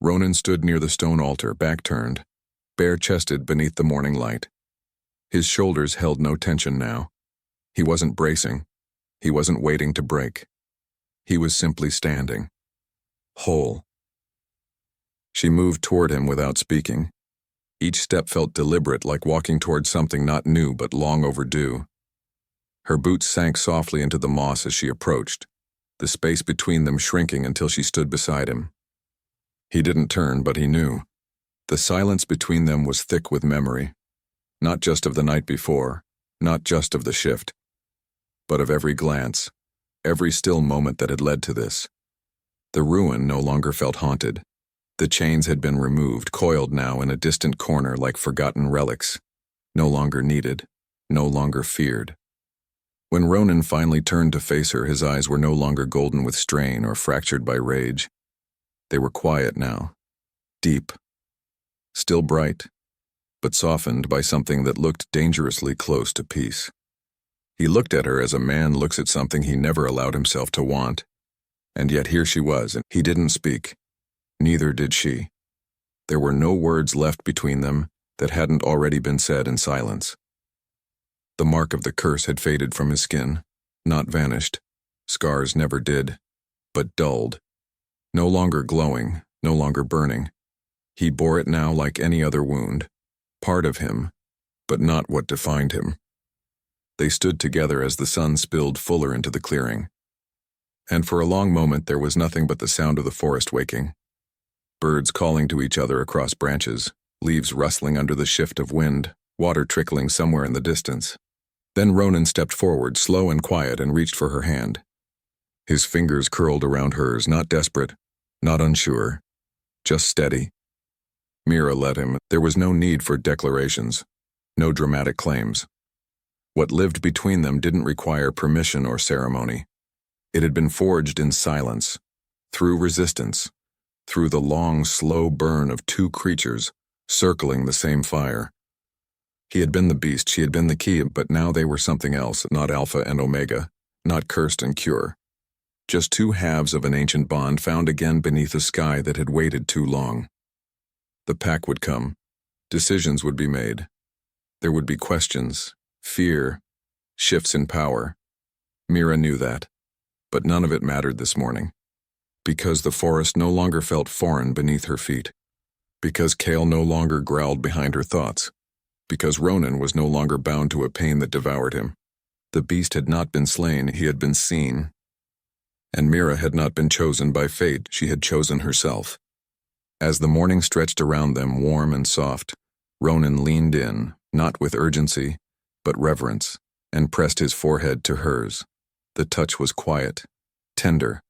Ronan stood near the stone altar, back turned, bare-chested beneath the morning light. His shoulders held no tension now. He wasn't bracing. He wasn't waiting to break. He was simply standing. Whole. She moved toward him without speaking. Each step felt deliberate, like walking toward something not new but long overdue. Her boots sank softly into the moss as she approached, the space between them shrinking until she stood beside him. He didn't turn, but he knew. The silence between them was thick with memory, not just of the night before, not just of the shift, but of every glance, every still moment that had led to this. The ruin no longer felt haunted. The chains had been removed, coiled now in a distant corner like forgotten relics, no longer needed, no longer feared. When Ronan finally turned to face her, his eyes were no longer golden with strain or fractured by rage. They were quiet now, deep, still bright, but softened by something that looked dangerously close to peace. He looked at her as a man looks at something he never allowed himself to want. And yet here she was, and he didn't speak. Neither did she. There were no words left between them that hadn't already been said in silence. The mark of the curse had faded from his skin, not vanished. Scars never did, but dulled. No longer glowing, no longer burning. He bore it now like any other wound, part of him, but not what defined him. They stood together as the sun spilled fuller into the clearing. And for a long moment there was nothing but the sound of the forest waking. Birds calling to each other across branches, leaves rustling under the shift of wind, water trickling somewhere in the distance. Then Ronan stepped forward, slow and quiet, and reached for her hand. His fingers curled around hers, not desperate, not unsure, just steady. Mira let him. There was no need for declarations, no dramatic claims. What lived between them didn't require permission or ceremony. It had been forged in silence, through resistance, through the long, slow burn of two creatures circling the same fire. He had been the beast, she had been the key, but now they were something else, not Alpha and Omega, not cursed and cure. Just two halves of an ancient bond found again beneath a sky that had waited too long. The pack would come. Decisions would be made. There would be questions, fear, shifts in power. Mira knew that. But none of it mattered this morning. Because the forest no longer felt foreign beneath her feet. Because Kale no longer growled behind her thoughts. Because Ronan was no longer bound to a pain that devoured him. The beast had not been slain, he had been seen. And Mira had not been chosen by fate, she had chosen herself. As the morning stretched around them, warm and soft, Ronan leaned in, not with urgency, but reverence, and pressed his forehead to hers. The touch was quiet, tender,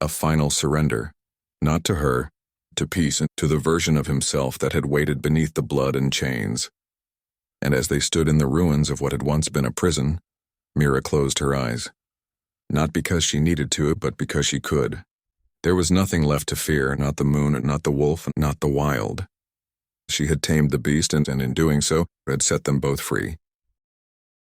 a final surrender, not to her, to peace and to the version of himself that had waited beneath the blood and chains. And as they stood in the ruins of what had once been a prison, Mira closed her eyes. Not because she needed to, but because she could. There was nothing left to fear, not the moon, not the wolf, not the wild. She had tamed the beast and in doing so, had set them both free.